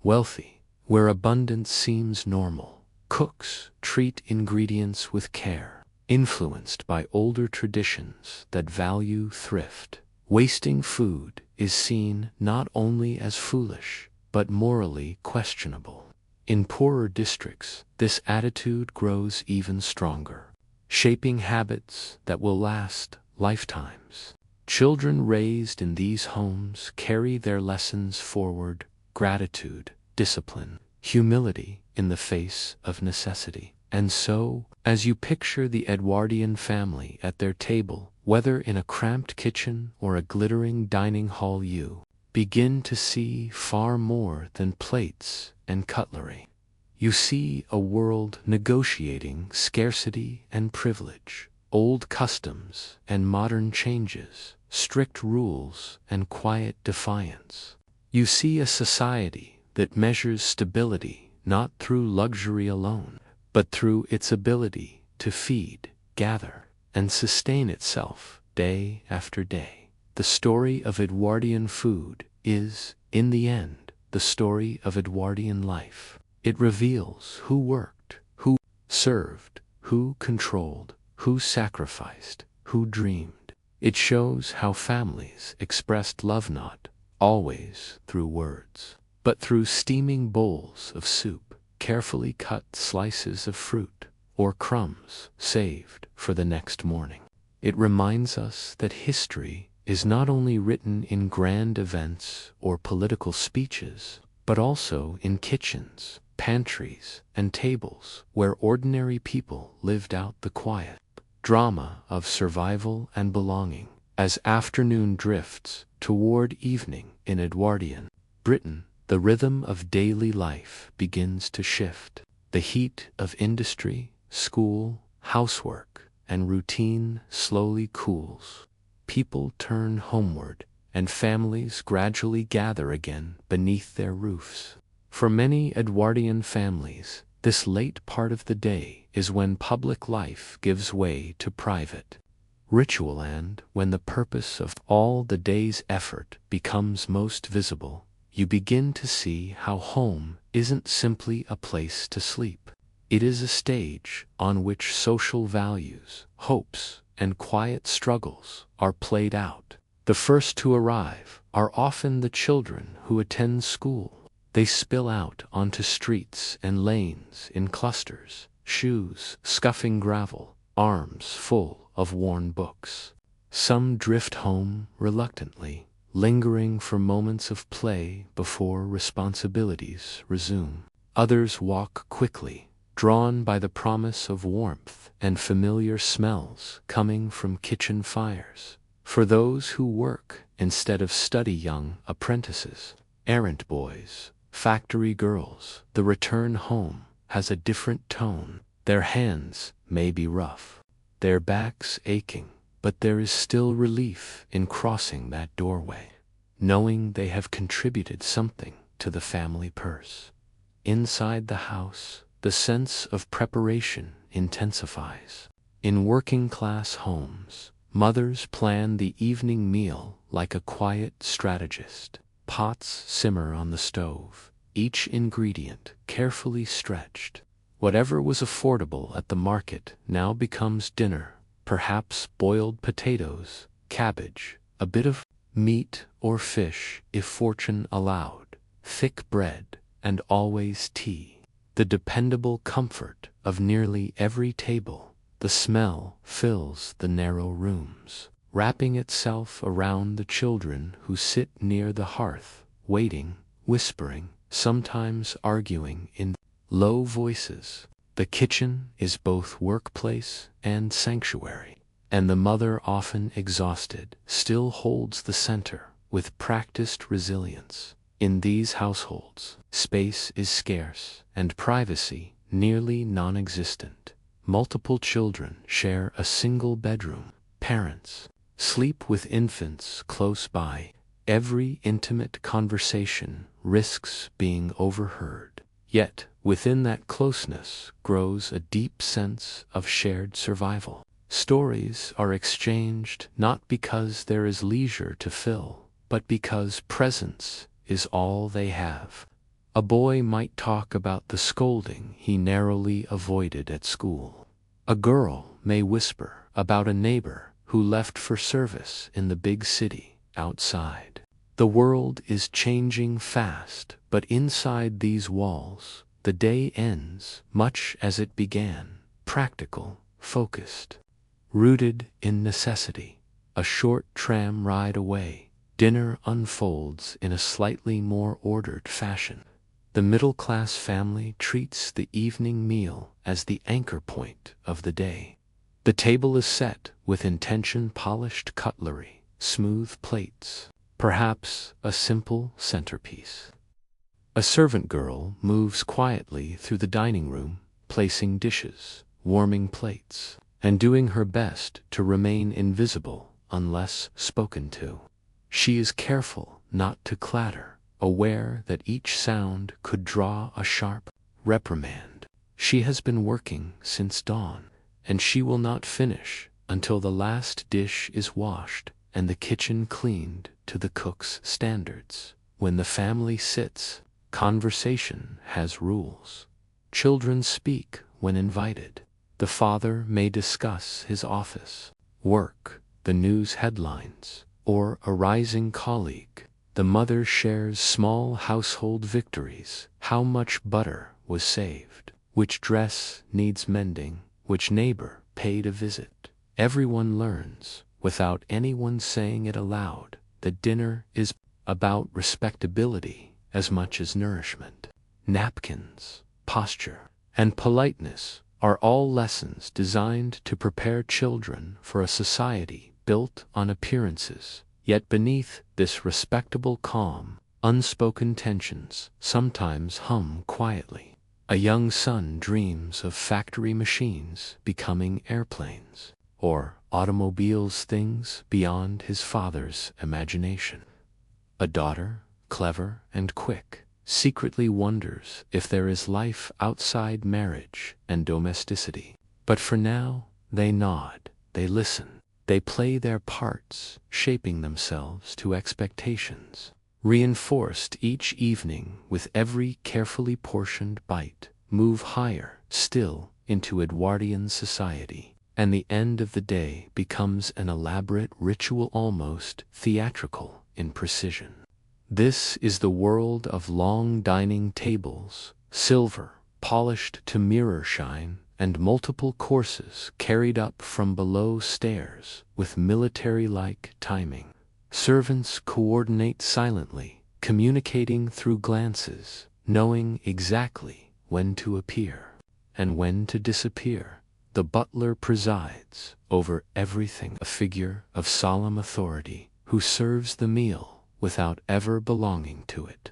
wealthy, where abundance seems normal, cooks treat ingredients with care, influenced by older traditions that value thrift. Wasting food is seen not only as foolish, but morally questionable. In poorer districts, this attitude grows even stronger, shaping habits that will last lifetimes. Children raised in these homes carry their lessons forward: gratitude, discipline, humility in the face of necessity. And so, as you picture the Edwardian family at their table, whether in a cramped kitchen or a glittering dining hall, you begin to see far more than plates and cutlery. You see a world negotiating scarcity and privilege, old customs and modern changes, strict rules and quiet defiance. You see a society that measures stability not through luxury alone, but through its ability to feed, gather, and sustain itself day after day. The story of Edwardian food is, in the end, the story of Edwardian life. It reveals who worked, who served, who controlled, who sacrificed, who dreamed. It shows how families expressed love not always through words, but through steaming bowls of soup, carefully cut slices of fruit, or crumbs saved for the next morning. It reminds us that history is not only written in grand events or political speeches, but also in kitchens, pantries, and tables where ordinary people lived out the quiet drama of survival and belonging. As afternoon drifts toward evening in Edwardian Britain, the rhythm of daily life begins to shift. The heat of industry, school, housework, and routine slowly cools. People turn homeward, and families gradually gather again beneath their roofs. For many Edwardian families, this late part of the day is when public life gives way to private ritual, and when the purpose of all the day's effort becomes most visible. You begin to see how home isn't simply a place to sleep. It is a stage on which social values, hopes, and quiet struggles are played out. The first to arrive are often the children who attend school. They spill out onto streets and lanes in clusters, shoes scuffing gravel, arms full of worn books. Some drift home reluctantly, lingering for moments of play before responsibilities resume. Others walk quickly, drawn by the promise of warmth and familiar smells coming from kitchen fires. For those who work instead of study, young apprentices, errand boys, factory girls, the return home has a different tone. Their hands may be rough, their backs aching, but there is still relief in crossing that doorway, knowing they have contributed something to the family purse. Inside the house, the sense of preparation intensifies. In working-class homes, mothers plan the evening meal like a quiet strategist. Pots simmer on the stove, each ingredient carefully stretched. Whatever was affordable at the market now becomes dinner, perhaps boiled potatoes, cabbage, a bit of meat or fish if fortune allowed, thick bread, and always tea. The dependable comfort of nearly every table. The smell fills the narrow rooms, wrapping itself around the children who sit near the hearth, waiting, whispering, sometimes arguing in low voices. The kitchen is both workplace and sanctuary, and the mother, often exhausted, still holds the center with practiced resilience. In these households, space is scarce and privacy nearly non-existent. Multiple children share a single bedroom. Parents sleep with infants close by. Every intimate conversation risks being overheard. Yet, within that closeness grows a deep sense of shared survival. Stories are exchanged not because there is leisure to fill, but because presence is all they have. A boy might talk about the scolding he narrowly avoided at school. A girl may whisper about a neighbor who left for service in the big city outside. The world is changing fast, but inside these walls, the day ends much as it began, practical, focused, rooted in necessity. A short tram ride away, dinner unfolds in a slightly more ordered fashion. The middle-class family treats the evening meal as the anchor point of the day. The table is set with intention-polished cutlery, smooth plates, perhaps a simple centerpiece. A servant girl moves quietly through the dining room, placing dishes, warming plates, and doing her best to remain invisible unless spoken to. She is careful not to clatter, aware that each sound could draw a sharp reprimand. She has been working since dawn, and she will not finish until the last dish is washed and the kitchen cleaned to the cook's standards. When the family sits, conversation has rules. Children speak when invited. The father may discuss his office, work, the news headlines, or a rising colleague. The mother shares small household victories, how much butter was saved, which dress needs mending, which neighbor paid a visit. Everyone learns, without anyone saying it aloud, that dinner is about respectability as much as nourishment. Napkins, posture, and politeness are all lessons designed to prepare children for a society built on appearances. Yet beneath this respectable calm, unspoken tensions sometimes hum quietly. A young son dreams of factory machines becoming airplanes, or automobiles, things beyond his father's imagination. A daughter, clever and quick, secretly wonders if there is life outside marriage and domesticity. But for now, they nod, they listen. They play their parts, shaping themselves to expectations, reinforced each evening with every carefully portioned bite. Move higher, still, into Edwardian society, and the end of the day becomes an elaborate ritual, almost theatrical in precision. This is the world of long dining tables, silver, polished to mirror shine, and multiple courses carried up from below stairs with military-like timing. Servants coordinate silently, communicating through glances, knowing exactly when to appear and when to disappear. The butler presides over everything, a figure of solemn authority who serves the meal without ever belonging to it.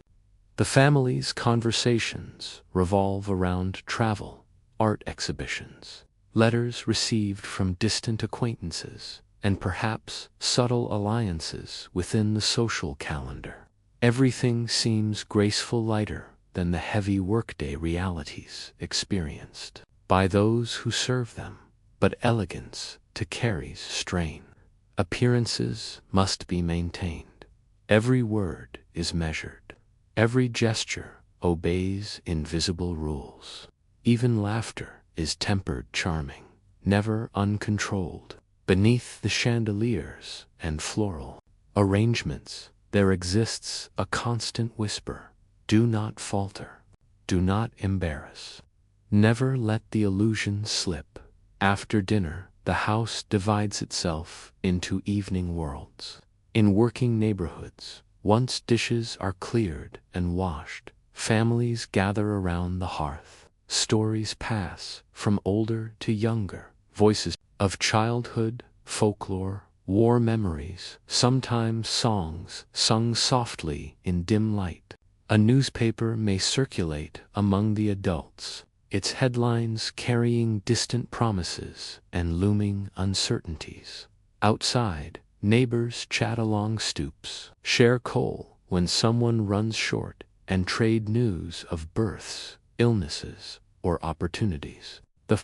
The family's conversations revolve around travel, art exhibitions, letters received from distant acquaintances, and perhaps subtle alliances within the social calendar. Everything seems graceful, lighter than the heavy workday realities experienced. by those who serve them, but elegance to carries strain. Appearances must be maintained. Every word is measured. Every gesture obeys invisible rules. Even laughter is tempered charming, never uncontrolled. Beneath the chandeliers and floral arrangements, there exists a constant whisper. Do not falter. Do not embarrass. Never let the illusion slip. After dinner, the house divides itself into evening worlds. In working neighborhoods, once dishes are cleared and washed, families gather around the hearth. Stories pass from older to younger, voices of childhood, folklore, war memories, sometimes songs sung softly in dim light. A newspaper may circulate among the adults, its headlines carrying distant promises and looming uncertainties. Outside, neighbors chat along stoops, share coal when someone runs short, and trade news of births, illnesses, or opportunities. The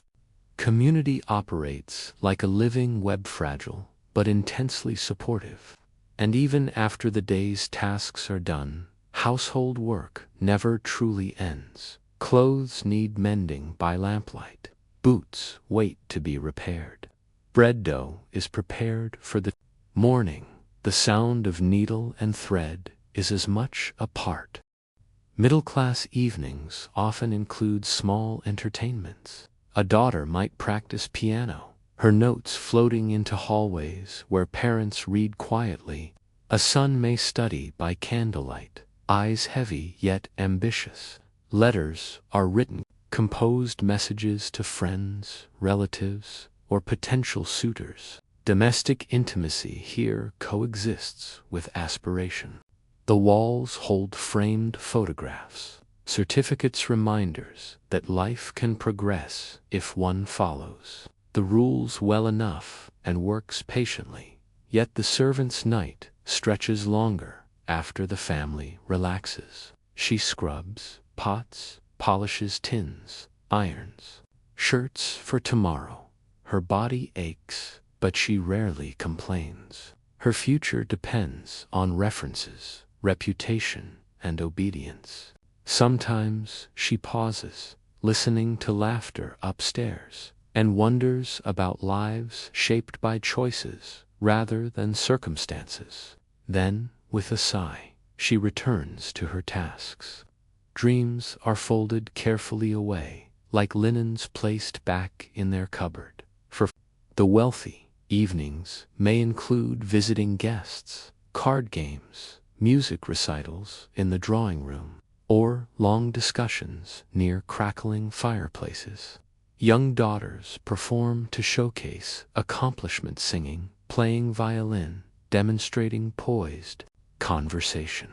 community operates like a living web, fragile but intensely supportive. And even after the day's tasks are done, household work never truly ends. Clothes need mending by lamplight. Boots wait to be repaired. Bread dough is prepared for the morning. The sound of needle and thread is as much a part. Middle-class evenings often include small entertainments. A daughter might practice piano, her notes floating into hallways where parents read quietly. A son may study by candlelight, eyes heavy yet ambitious. Letters are written, composed messages to friends, relatives, or potential suitors. Domestic intimacy here coexists with aspiration. The walls hold framed photographs, certificates, reminders that life can progress if one follows the rules well enough and works patiently. Yet the servant's night stretches longer after the family relaxes. She scrubs pots, polishes tins, irons shirts for tomorrow. Her body aches, but she rarely complains. Her future depends on references, reputation, and obedience. Sometimes she pauses, listening to laughter upstairs, and wonders about lives shaped by choices rather than circumstances. Then, with a sigh, she returns to her tasks. Dreams are folded carefully away, like linens placed back in their cupboard. For the wealthy, evenings may include visiting guests, card games, music recitals in the drawing room, or long discussions near crackling fireplaces. Young daughters perform to showcase accomplishment, singing, playing violin, demonstrating poised conversation.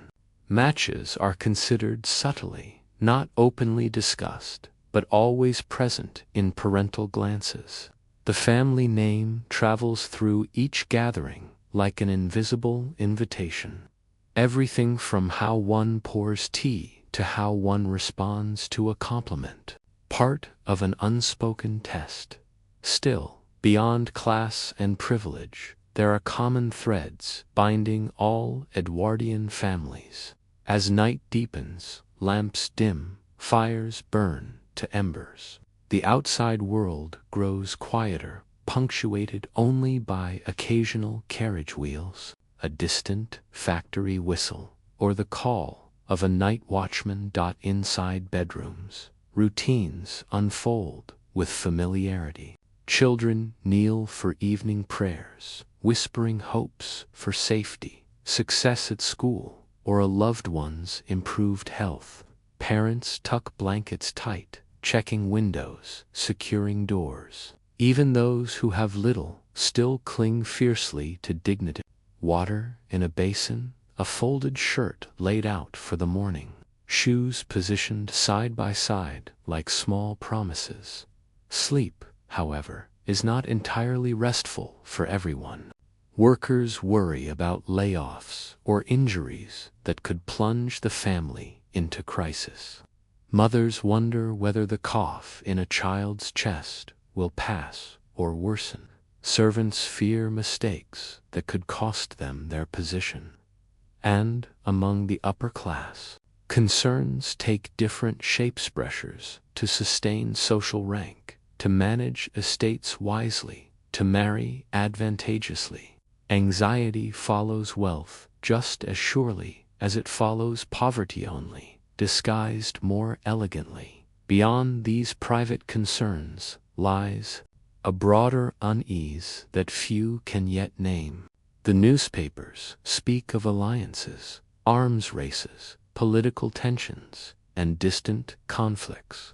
Matches are considered subtly, not openly discussed, but always present in parental glances. The family name travels through each gathering like an invisible invitation. Everything from how one pours tea to how one responds to a compliment, part of an unspoken test. Still, beyond class and privilege, there are common threads binding all Edwardian families. As night deepens, lamps dim, fires burn to embers. The outside world grows quieter, punctuated only by occasional carriage wheels, a distant factory whistle, or the call of a night watchman. Inside bedrooms, routines unfold with familiarity. Children kneel for evening prayers, whispering hopes for safety, success at school, or a loved one's improved health. Parents tuck blankets tight, checking windows, securing doors. Even those who have little still cling fiercely to dignity. Water in a basin, a folded shirt laid out for the morning, shoes positioned side by side like small promises. Sleep, however, is not entirely restful for everyone. Workers worry about layoffs or injuries that could plunge the family into crisis. Mothers wonder whether the cough in a child's chest will pass or worsen. Servants fear mistakes that could cost them their position. And, among the upper class, concerns take different shapes: pressures to sustain social rank, to manage estates wisely, to marry advantageously. Anxiety follows wealth just as surely as it follows poverty, only disguised more elegantly. Beyond these private concerns lies a broader unease that few can yet name. The newspapers speak of alliances, arms races, political tensions, and distant conflicts.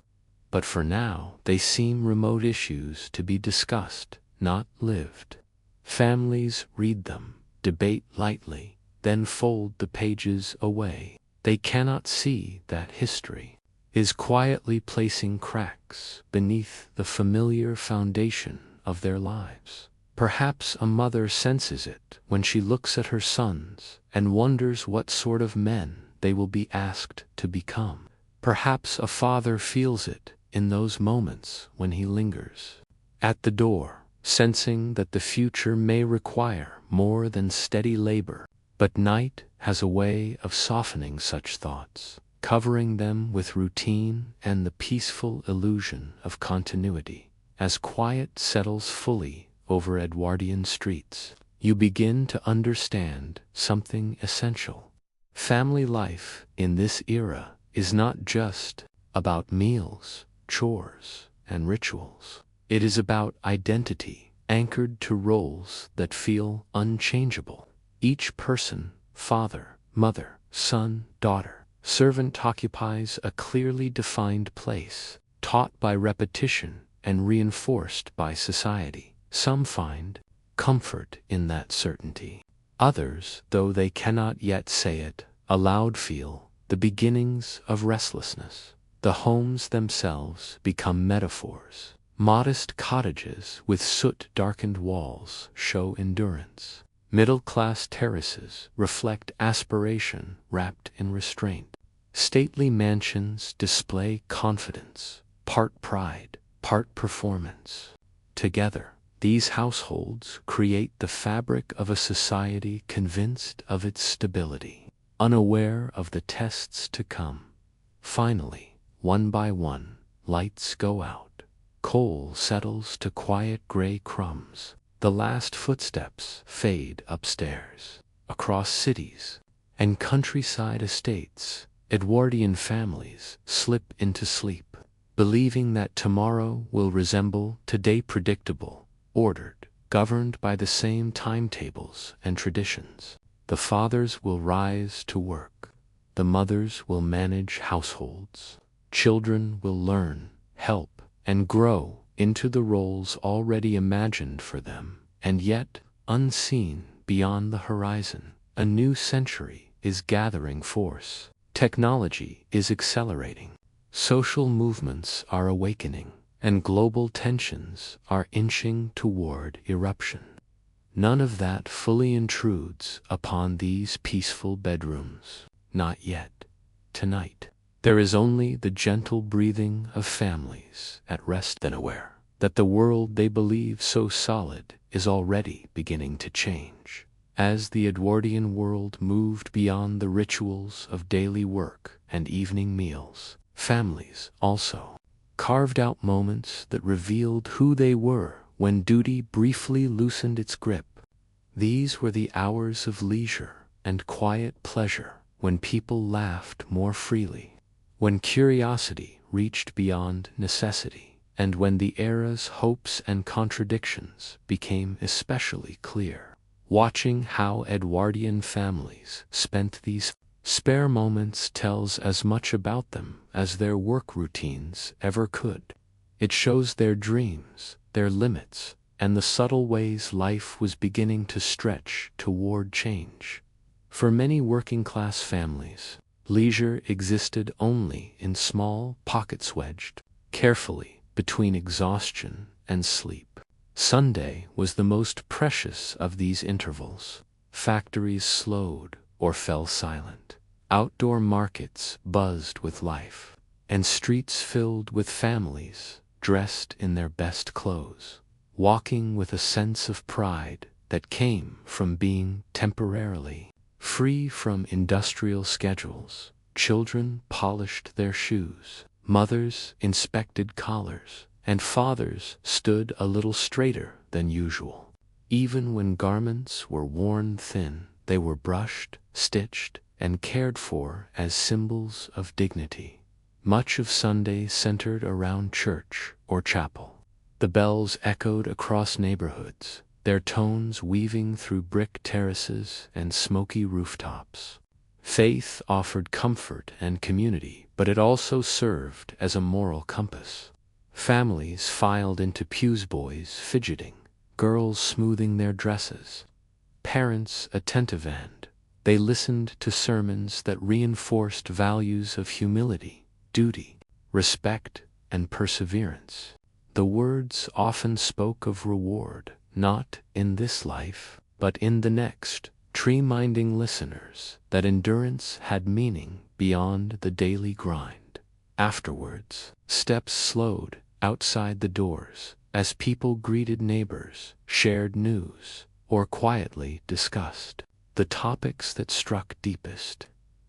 But for now, they seem remote issues to be discussed, not lived. Families read them, debate lightly, then fold the pages away. They cannot see that history is quietly placing cracks beneath the familiar foundation of their lives. Perhaps a mother senses it when she looks at her sons and wonders what sort of men they will be asked to become. Perhaps a father feels it in those moments when he lingers at the door, sensing that the future may require more than steady labor. But night has a way of softening such thoughts, covering them with routine and the peaceful illusion of continuity. As quiet settles fully over Edwardian streets, you begin to understand something essential. Family life in this era is not just about meals, chores, and rituals. It is about identity, anchored to roles that feel unchangeable. Each person, father, mother, son, daughter, servant, occupies a clearly defined place, taught by repetition and reinforced by society. Some find comfort in that certainty. Others, though they cannot yet say it aloud, feel the beginnings of restlessness. The homes themselves become metaphors. Modest cottages with soot-darkened walls show endurance. Middle-class terraces reflect aspiration wrapped in restraint. Stately mansions display confidence, part pride, part performance. Together, these households create the fabric of a society convinced of its stability, unaware of the tests to come. Finally, one by one, lights go out. Coal settles to quiet gray crumbs. The last footsteps fade upstairs. Across cities and countryside estates, Edwardian families slip into sleep, believing that tomorrow will resemble today: predictable, ordered, governed by the same timetables and traditions. The fathers will rise to work. The mothers will manage households. Children will learn, help, and grow into the roles already imagined for them. And yet, unseen beyond the horizon, a new century is gathering force. Technology is accelerating. Social movements are awakening, and global tensions are inching toward eruption. None of that fully intrudes upon these peaceful bedrooms. Not yet. Tonight, there is only the gentle breathing of families at rest, and aware that the world they believe so solid is already beginning to change. As the Edwardian world moved beyond the rituals of daily work and evening meals, families also carved out moments that revealed who they were when duty briefly loosened its grip. These were the hours of leisure and quiet pleasure, when people laughed more freely, when curiosity reached beyond necessity, and when the era's hopes and contradictions became especially clear. Watching how Edwardian families spent these spare moments tells as much about them as their work routines ever could. It shows their dreams, their limits, and the subtle ways life was beginning to stretch toward change. For many working-class families, leisure existed only in small pockets wedged carefully between exhaustion and sleep. Sunday was the most precious of these intervals. Factories slowed or fell silent. Outdoor markets buzzed with life, and streets filled with families dressed in their best clothes, walking with a sense of pride that came from being temporarily free from industrial schedules. Children polished their shoes, mothers inspected collars, and fathers stood a little straighter than usual. Even when garments were worn thin, they were brushed, stitched, and cared for as symbols of dignity. Much of Sunday centered around church or chapel. The bells echoed across neighborhoods, their tones weaving through brick terraces and smoky rooftops. Faith offered comfort and community, but it also served as a moral compass. Families filed into pews, boys fidgeting, girls smoothing their dresses, parents attentive, and they listened to sermons that reinforced values of humility, duty, respect, and perseverance. The words often spoke of reward, not in this life, but in the next, reminding listeners that endurance had meaning beyond the daily grind. Afterwards, steps slowed outside the doors as people greeted neighbors, shared news, or quietly discussed the topics that struck deepest.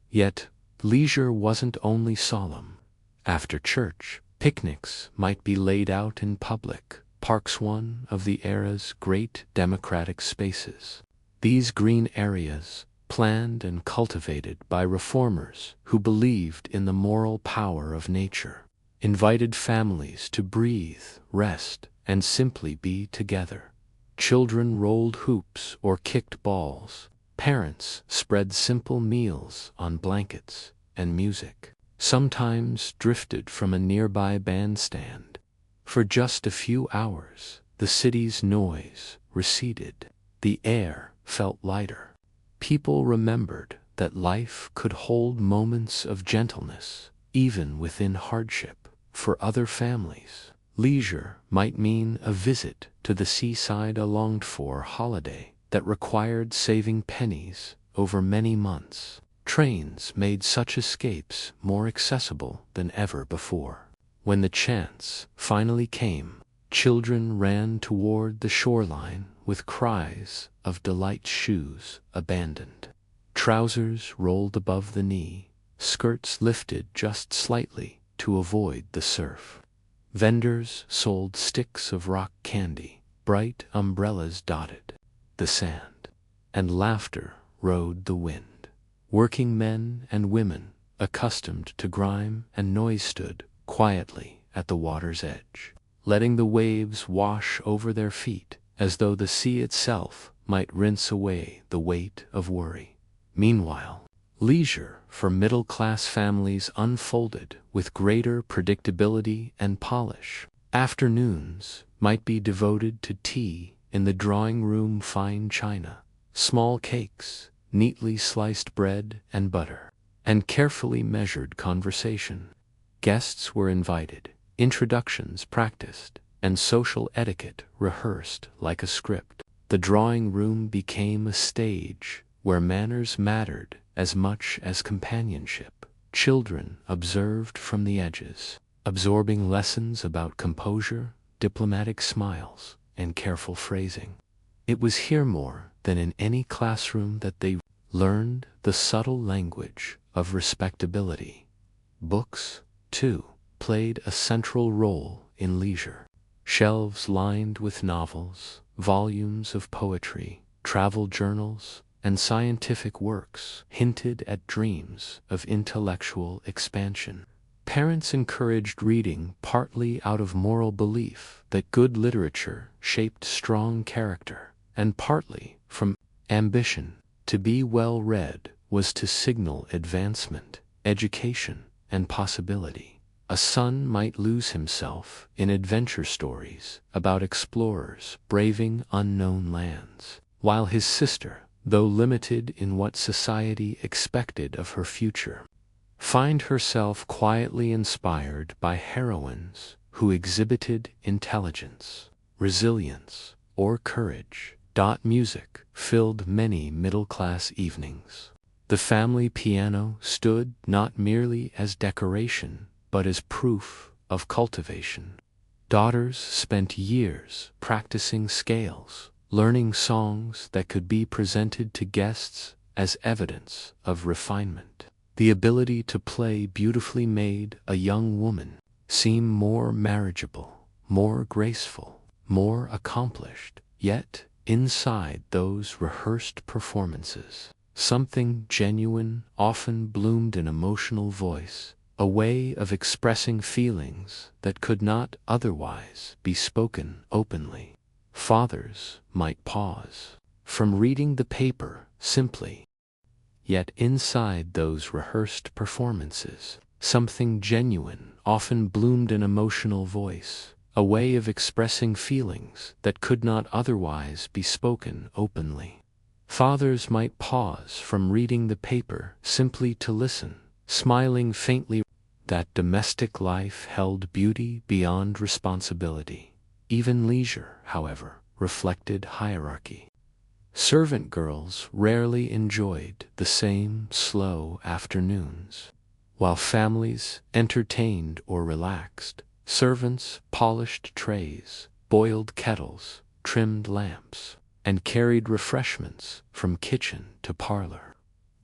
Yet, leisure wasn't only solemn. After church, picnics might be laid out in public parks, one of the era's great democratic spaces. These green areas, planned and cultivated by reformers who believed in the moral power of nature, invited families to breathe, rest, and simply be together. Children rolled hoops or kicked balls. Parents spread simple meals on blankets, and music sometimes drifted from a nearby bandstand. For just a few hours, the city's noise receded. The air felt lighter. People remembered that life could hold moments of gentleness, even within hardship. For other families, leisure might mean a visit to the seaside, a longed-for holiday that required saving pennies over many months. Trains made such escapes more accessible than ever before. When the chance finally came, children ran toward the shoreline with cries of delight. Shoes abandoned, trousers rolled above the knee, skirts lifted just slightly to avoid the surf. Vendors sold sticks of rock candy, bright umbrellas dotted the sand, and laughter rode the wind. Working men and women, accustomed to grime and noise, stood quietly at the water's edge, letting the waves wash over their feet as though the sea itself might rinse away the weight of worry. Meanwhile, leisure for middle-class families unfolded with greater predictability and polish. Afternoons might be devoted to tea in the drawing room, fine china, small cakes, neatly sliced bread and butter, and carefully measured conversation. Guests were invited, introductions practiced, and social etiquette rehearsed like a script. The drawing room became a stage where manners mattered as much as companionship. Children observed from the edges, absorbing lessons about composure, diplomatic smiles, and careful phrasing. It was here more than in any classroom that they learned the subtle language of respectability. Books, too, played a central role in leisure. Shelves lined with novels, volumes of poetry, travel journals, and scientific works hinted at dreams of intellectual expansion. Parents encouraged reading partly out of moral belief that good literature shaped strong character, and partly from ambition. To be well read was to signal advancement, education, and possibility. A son might lose himself in adventure stories about explorers braving unknown lands, while his sister, though limited in what society expected of her future, find herself quietly inspired by heroines who exhibited intelligence, resilience, or courage. Music filled many middle-class evenings. The family piano stood not merely as decoration, but as proof of cultivation. Daughters spent years practicing scales, learning songs that could be presented to guests as evidence of refinement. The ability to play beautifully made a young woman seem more marriageable, more graceful, more accomplished. Yet, inside those rehearsed performances, something genuine often bloomed in emotional voice, a way of expressing feelings that could not otherwise be spoken openly. Fathers might pause from reading the paper simply, yet inside those rehearsed performances, something genuine often bloomed in emotional voice, a way of expressing feelings that could not otherwise be spoken openly. Fathers might pause from reading the paper simply to listen, smiling faintly. That domestic life held beauty beyond responsibility. Even leisure, however, reflected hierarchy. Servant girls rarely enjoyed the same slow afternoons. While families entertained or relaxed, servants polished trays, boiled kettles, trimmed lamps, and carried refreshments from kitchen to parlor.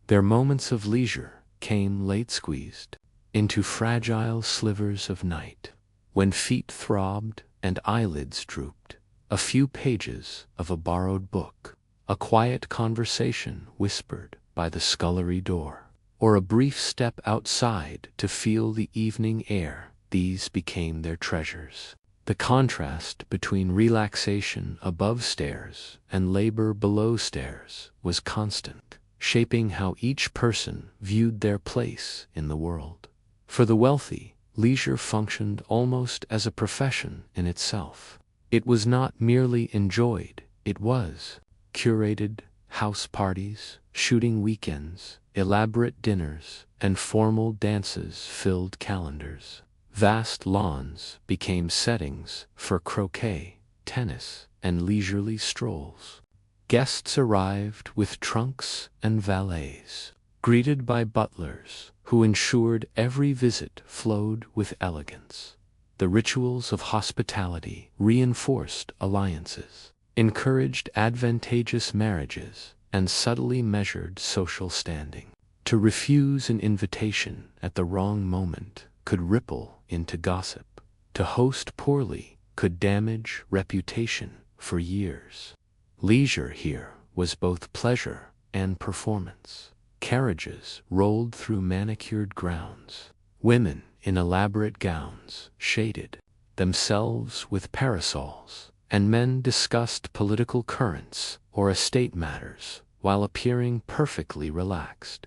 Their moments of leisure came late squeezed into fragile slivers of night, when feet throbbed and eyelids drooped. A few pages of a borrowed book, a quiet conversation whispered by the scullery door, or a brief step outside to feel the evening air, these became their treasures. The contrast between relaxation above stairs and labor below stairs was constant, shaping how each person viewed their place in the world. For the wealthy, leisure functioned almost as a profession in itself. It was not merely enjoyed, it was curated. House parties, shooting weekends, elaborate dinners, and formal dances filled calendars. Vast lawns became settings for croquet, tennis, and leisurely strolls. Guests arrived with trunks and valets, greeted by butlers who ensured every visit flowed with elegance. The rituals of hospitality reinforced alliances, encouraged advantageous marriages, and subtly measured social standing. To refuse an invitation at the wrong moment could ripple into gossip. To host poorly could damage reputation for years. Leisure here was both pleasure and performance. Carriages rolled through manicured grounds. Women in elaborate gowns shaded themselves with parasols, and men discussed political currents or estate matters while appearing perfectly relaxed.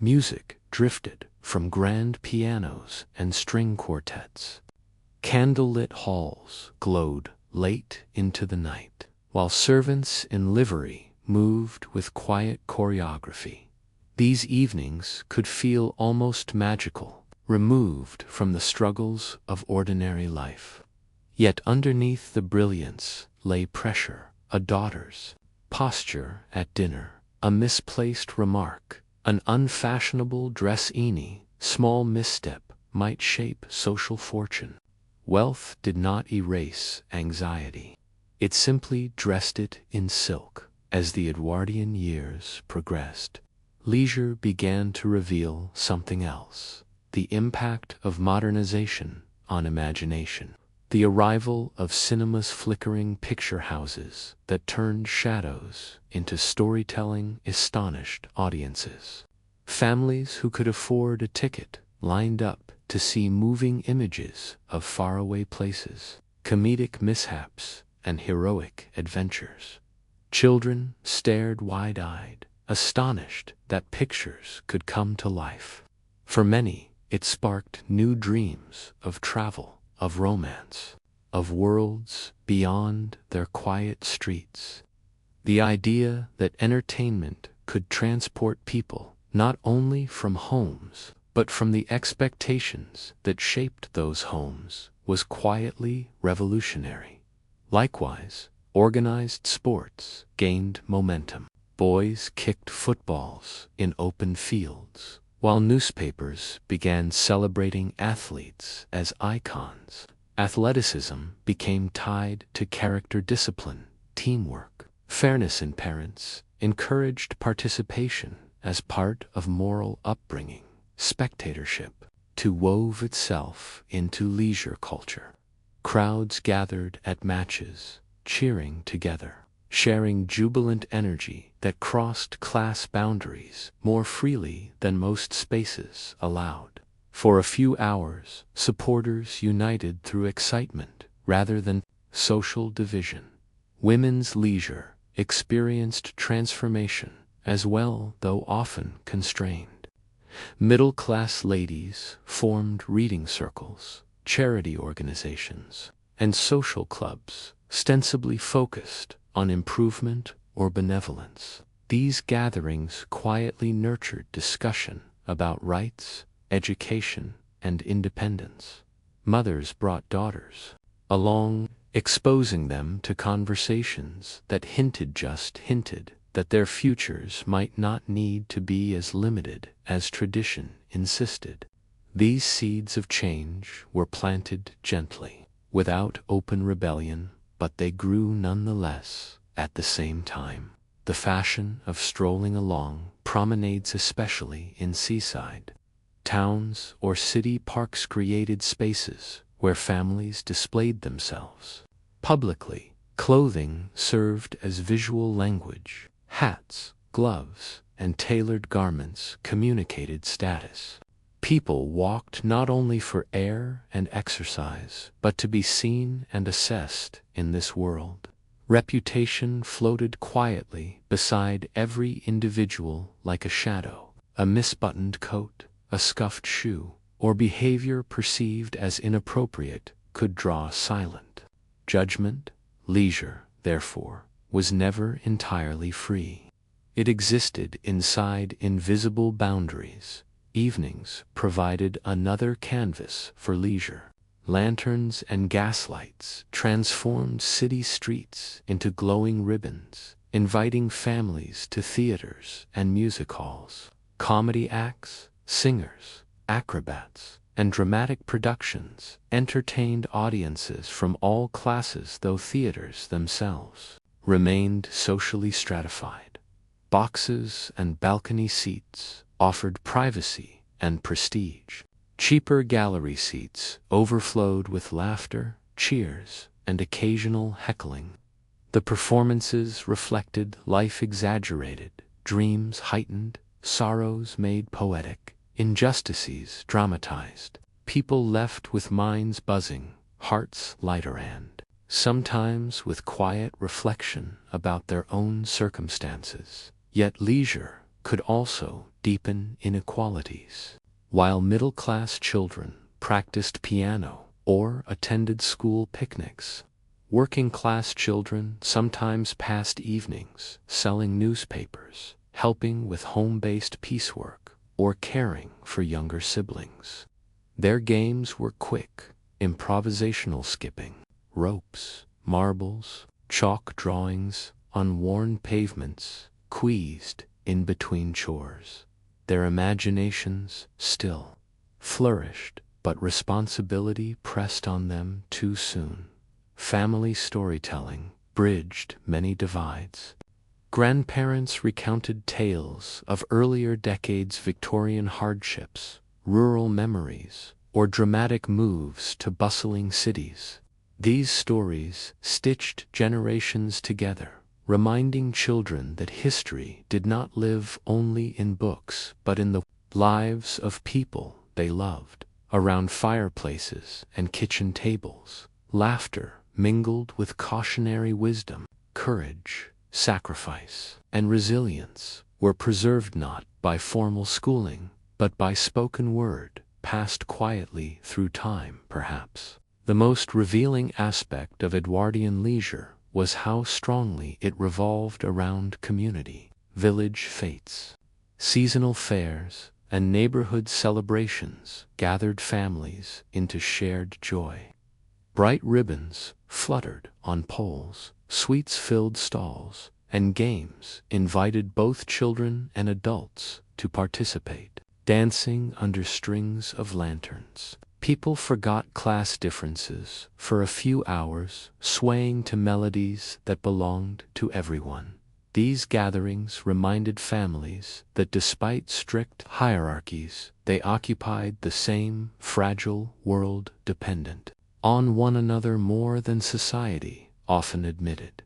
Music drifted from grand pianos and string quartets. Candlelit halls glowed late into the night, while servants in livery moved with quiet choreography. These evenings could feel almost magical, removed from the struggles of ordinary life. Yet underneath the brilliance lay pressure, a daughter's posture at dinner, a misplaced remark, an unfashionable dress-ine, small misstep might shape social fortune. Wealth did not erase anxiety. It simply dressed it in silk. As the Edwardian years progressed, leisure began to reveal something else: the impact of modernization on imagination. The arrival of cinema's flickering picture houses that turned shadows into storytelling astonished audiences. Families who could afford a ticket lined up to see moving images of faraway places, comedic mishaps, and heroic adventures. Children stared wide-eyed, astonished that pictures could come to life. For many, it sparked new dreams of travel, of romance, of worlds beyond their quiet streets. The idea that entertainment could transport people not only from homes, but from the expectations that shaped those homes was quietly revolutionary. Likewise, organized sports gained momentum. Boys kicked footballs in open fields, while newspapers began celebrating athletes as icons. Athleticism became tied to character discipline, teamwork. Fairness in parents encouraged participation as part of moral upbringing. Spectatorship to wove itself into leisure culture. Crowds gathered at matches, cheering together, sharing jubilant energy that crossed class boundaries more freely than most spaces allowed. For a few hours, supporters united through excitement rather than social division. Women's leisure experienced transformation as well, though often constrained. Middle-class ladies formed reading circles, charity organizations, and social clubs, ostensibly focused on improvement or benevolence. These gatherings quietly nurtured discussion about rights, education, and independence. Mothers brought daughters along, exposing them to conversations that hinted that their futures might not need to be as limited as tradition insisted. These seeds of change were planted gently, without open rebellion, but they grew nonetheless. At the same time, the fashion of strolling along promenades, especially in seaside towns or city parks, created spaces where families displayed themselves publicly. Clothing served as visual language. Hats, gloves, and tailored garments communicated status. People walked not only for air and exercise, but to be seen and assessed in this world. Reputation floated quietly beside every individual like a shadow. A misbuttoned coat, a scuffed shoe, or behavior perceived as inappropriate could draw silent judgment. Leisure, therefore, was never entirely free. It existed inside invisible boundaries. Evenings provided another canvas for leisure. Lanterns and gaslights transformed city streets into glowing ribbons, inviting families to theaters and music halls. Comedy acts, singers, acrobats, and dramatic productions entertained audiences from all classes, though theaters themselves remained socially stratified. Boxes and balcony seats offered privacy and prestige. Cheaper gallery seats overflowed with laughter, cheers, and occasional heckling. The performances reflected life exaggerated, dreams heightened, sorrows made poetic, injustices dramatized. People left with minds buzzing, hearts lighter, and sometimes with quiet reflection about their own circumstances. Yet leisure could also deepen inequalities. While middle-class children practiced piano or attended school picnics, working-class children sometimes passed evenings selling newspapers, helping with home-based piecework, or caring for younger siblings. Their games were quick, improvisational skipping, ropes, marbles, chalk drawings on worn pavements, squeezed in between chores. Their imaginations still flourished, but responsibility pressed on them too soon. Family storytelling bridged many divides. Grandparents recounted tales of earlier decades' Victorian hardships, rural memories, or dramatic moves to bustling cities. These stories stitched generations together, reminding children that history did not live only in books but in the lives of people they loved. Around fireplaces and kitchen tables, laughter mingled with cautionary wisdom. Courage, sacrifice, and resilience were preserved not by formal schooling, but by spoken word, passed quietly through time. Perhaps the most revealing aspect of Edwardian leisure was how strongly it revolved around community. Village fetes, seasonal fairs, and neighborhood celebrations gathered families into shared joy. Bright ribbons fluttered on poles, sweets filled stalls, and games invited both children and adults to participate. dancing under strings of lanterns. People forgot class differences for a few hours, swaying to melodies that belonged to everyone. These gatherings reminded families that despite strict hierarchies, they occupied the same fragile world, dependent on one another more than society often admitted.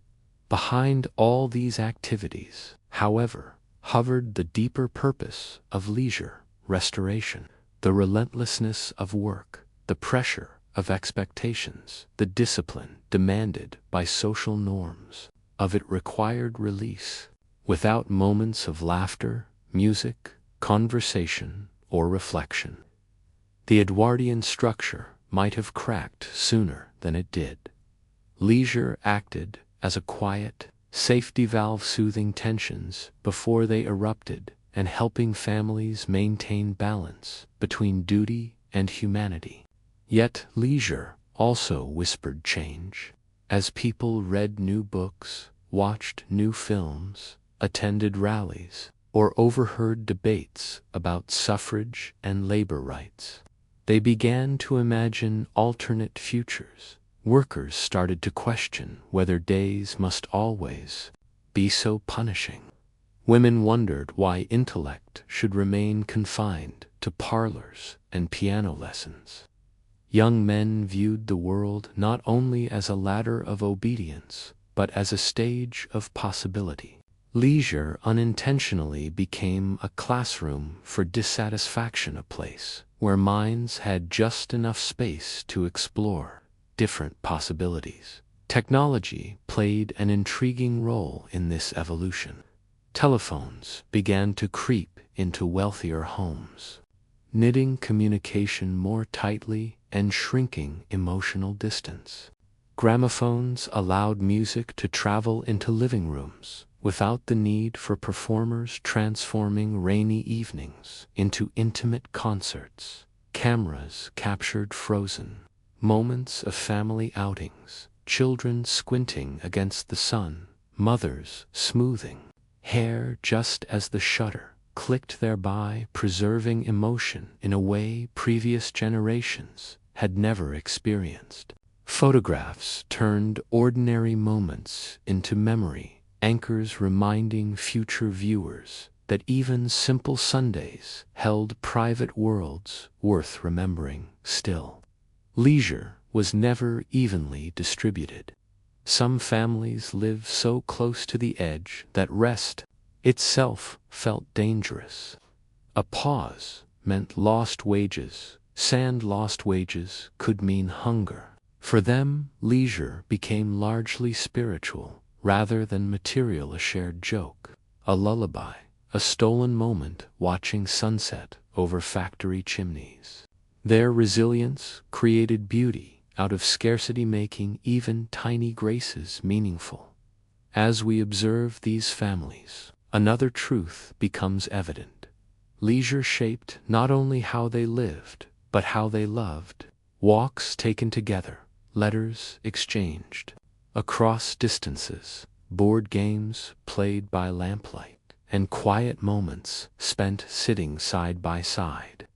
Behind all these activities, however, hovered the deeper purpose of leisure restoration, the relentlessness of work, the pressure of expectations, the discipline demanded by social norms. Of it required release. Without moments of laughter, music, conversation, or reflection, the Edwardian structure might have cracked sooner than it did. Leisure acted as a quiet, safety valve, soothing tensions before they erupted and helping families maintain balance between duty and humanity. Yet leisure also whispered change. As people read new books, watched new films, attended rallies, or overheard debates about suffrage and labor rights, they began to imagine alternate futures. Workers started to question whether days must always be so punishing. Women wondered why intellect should remain confined to parlors and piano lessons. Young men viewed the world not only as a ladder of obedience, but as a stage of possibility. Leisure unintentionally became a classroom for dissatisfaction, a place where minds had just enough space to explore different possibilities. Technology played an intriguing role in this evolution. Telephones began to creep into wealthier homes, knitting communication more tightly and shrinking emotional distance. Gramophones allowed music to travel into living rooms without the need for performers, transforming rainy evenings into intimate concerts. Cameras captured frozen moments of family outings, children squinting against the sun, mothers smoothing hair just as the shutter clicked, thereby preserving emotion in a way previous generations had never experienced. Photographs turned ordinary moments into memory anchors, reminding future viewers that even simple Sundays held private worlds worth remembering. Still, leisure was never evenly distributed. Some families lived so close to the edge that rest itself felt dangerous. A pause meant lost wages. Lost wages could mean hunger. For them, leisure became largely spiritual rather than material, a shared joke, a lullaby, a stolen moment watching sunset over factory chimneys. Their resilience created beauty out of scarcity, making even tiny graces meaningful. As we observe these families, another truth becomes evident. Leisure shaped not only how they lived, but how they loved. Walks taken together, letters exchanged across distances, board games played by lamplight, and quiet moments spent sitting side by side.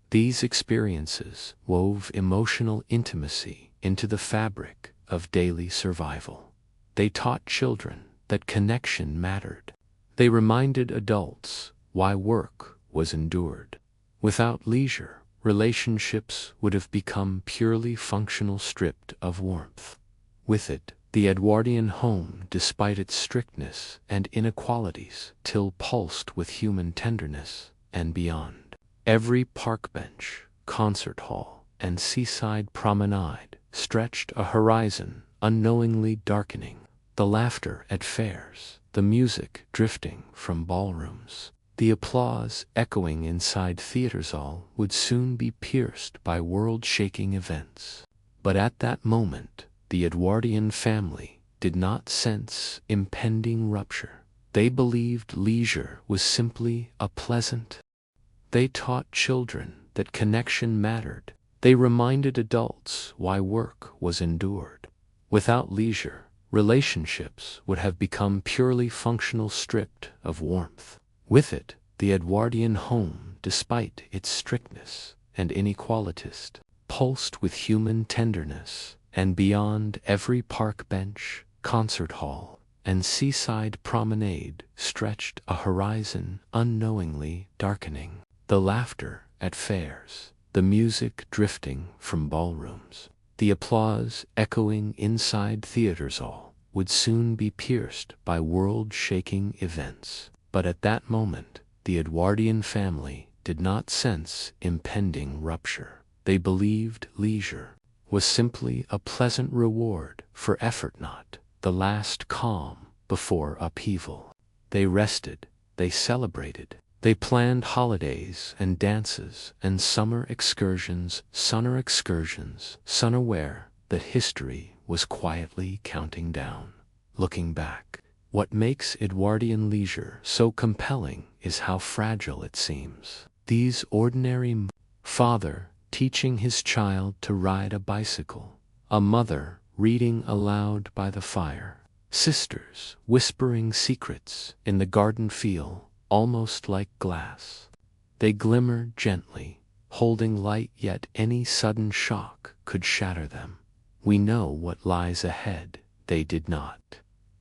These experiences wove emotional intimacy into the fabric of daily survival. They taught children that connection mattered. They reminded adults why work was endured. Without leisure, relationships would have become purely functional, stripped of warmth. With it, the Edwardian home, despite its strictness and inequalities, still pulsed with human tenderness. And beyond, every park bench, concert hall, and seaside promenade stretched a horizon unknowingly darkening. The laughter at fairs, the music drifting from ballrooms, the applause echoing inside theaters, all would soon be pierced by world-shaking events. But at that moment, the Edwardian family did not sense impending rupture. They believed leisure was simply a pleasant. They taught children that connection mattered. They reminded adults why work was endured. Without leisure, relationships would have become purely functional, stripped of warmth. With it, The Edwardian home, despite its strictness and inequalities, pulsed with human tenderness, and beyond every park bench, concert hall, and seaside promenade stretched a horizon unknowingly darkening. The laughter at fairs, the music drifting from ballrooms, the applause echoing inside theaters, all would soon be pierced by world-shaking events. But at that moment, the Edwardian family did not sense impending rupture. They believed leisure was simply a pleasant reward for effort, not the last calm before upheaval. They rested, they celebrated, they planned holidays and dances and summer excursions, unaware that history was quietly counting down. Looking back, what makes Edwardian leisure so compelling is how fragile it seems. These ordinary father teaching his child to ride a bicycle, a mother reading aloud by the fire, sisters whispering secrets in the garden feel almost like glass. They glimmer gently, holding light, yet any sudden shock could shatter them. We know what lies ahead, they did not.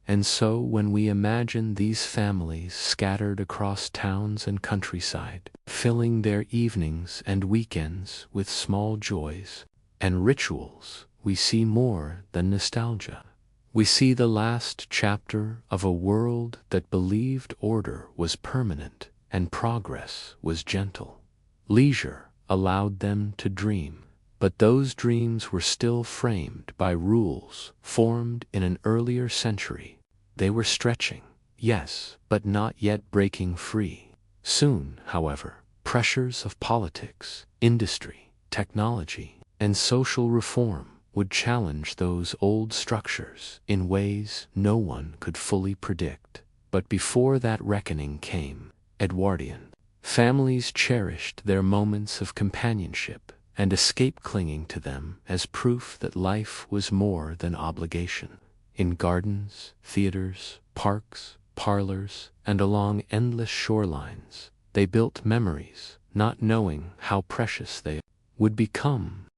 And so when we imagine these families scattered across towns and countryside, filling their evenings and weekends with small joys and rituals, we see more than nostalgia. We see the last chapter of a world that believed order was permanent and progress was gentle. Leisure allowed them to dream, but those dreams were still framed by rules formed in an earlier century. They were stretching, yes, but not yet breaking free. Soon, however, pressures of politics, industry, technology, and social reform would challenge those old structures in ways no one could fully predict. But before that reckoning came, Edwardian families cherished their moments of companionship and escape, clinging to them as proof that life was more than obligation. In gardens, theaters, parks, parlors, and along endless shorelines, they built memories, not knowing how precious they would become.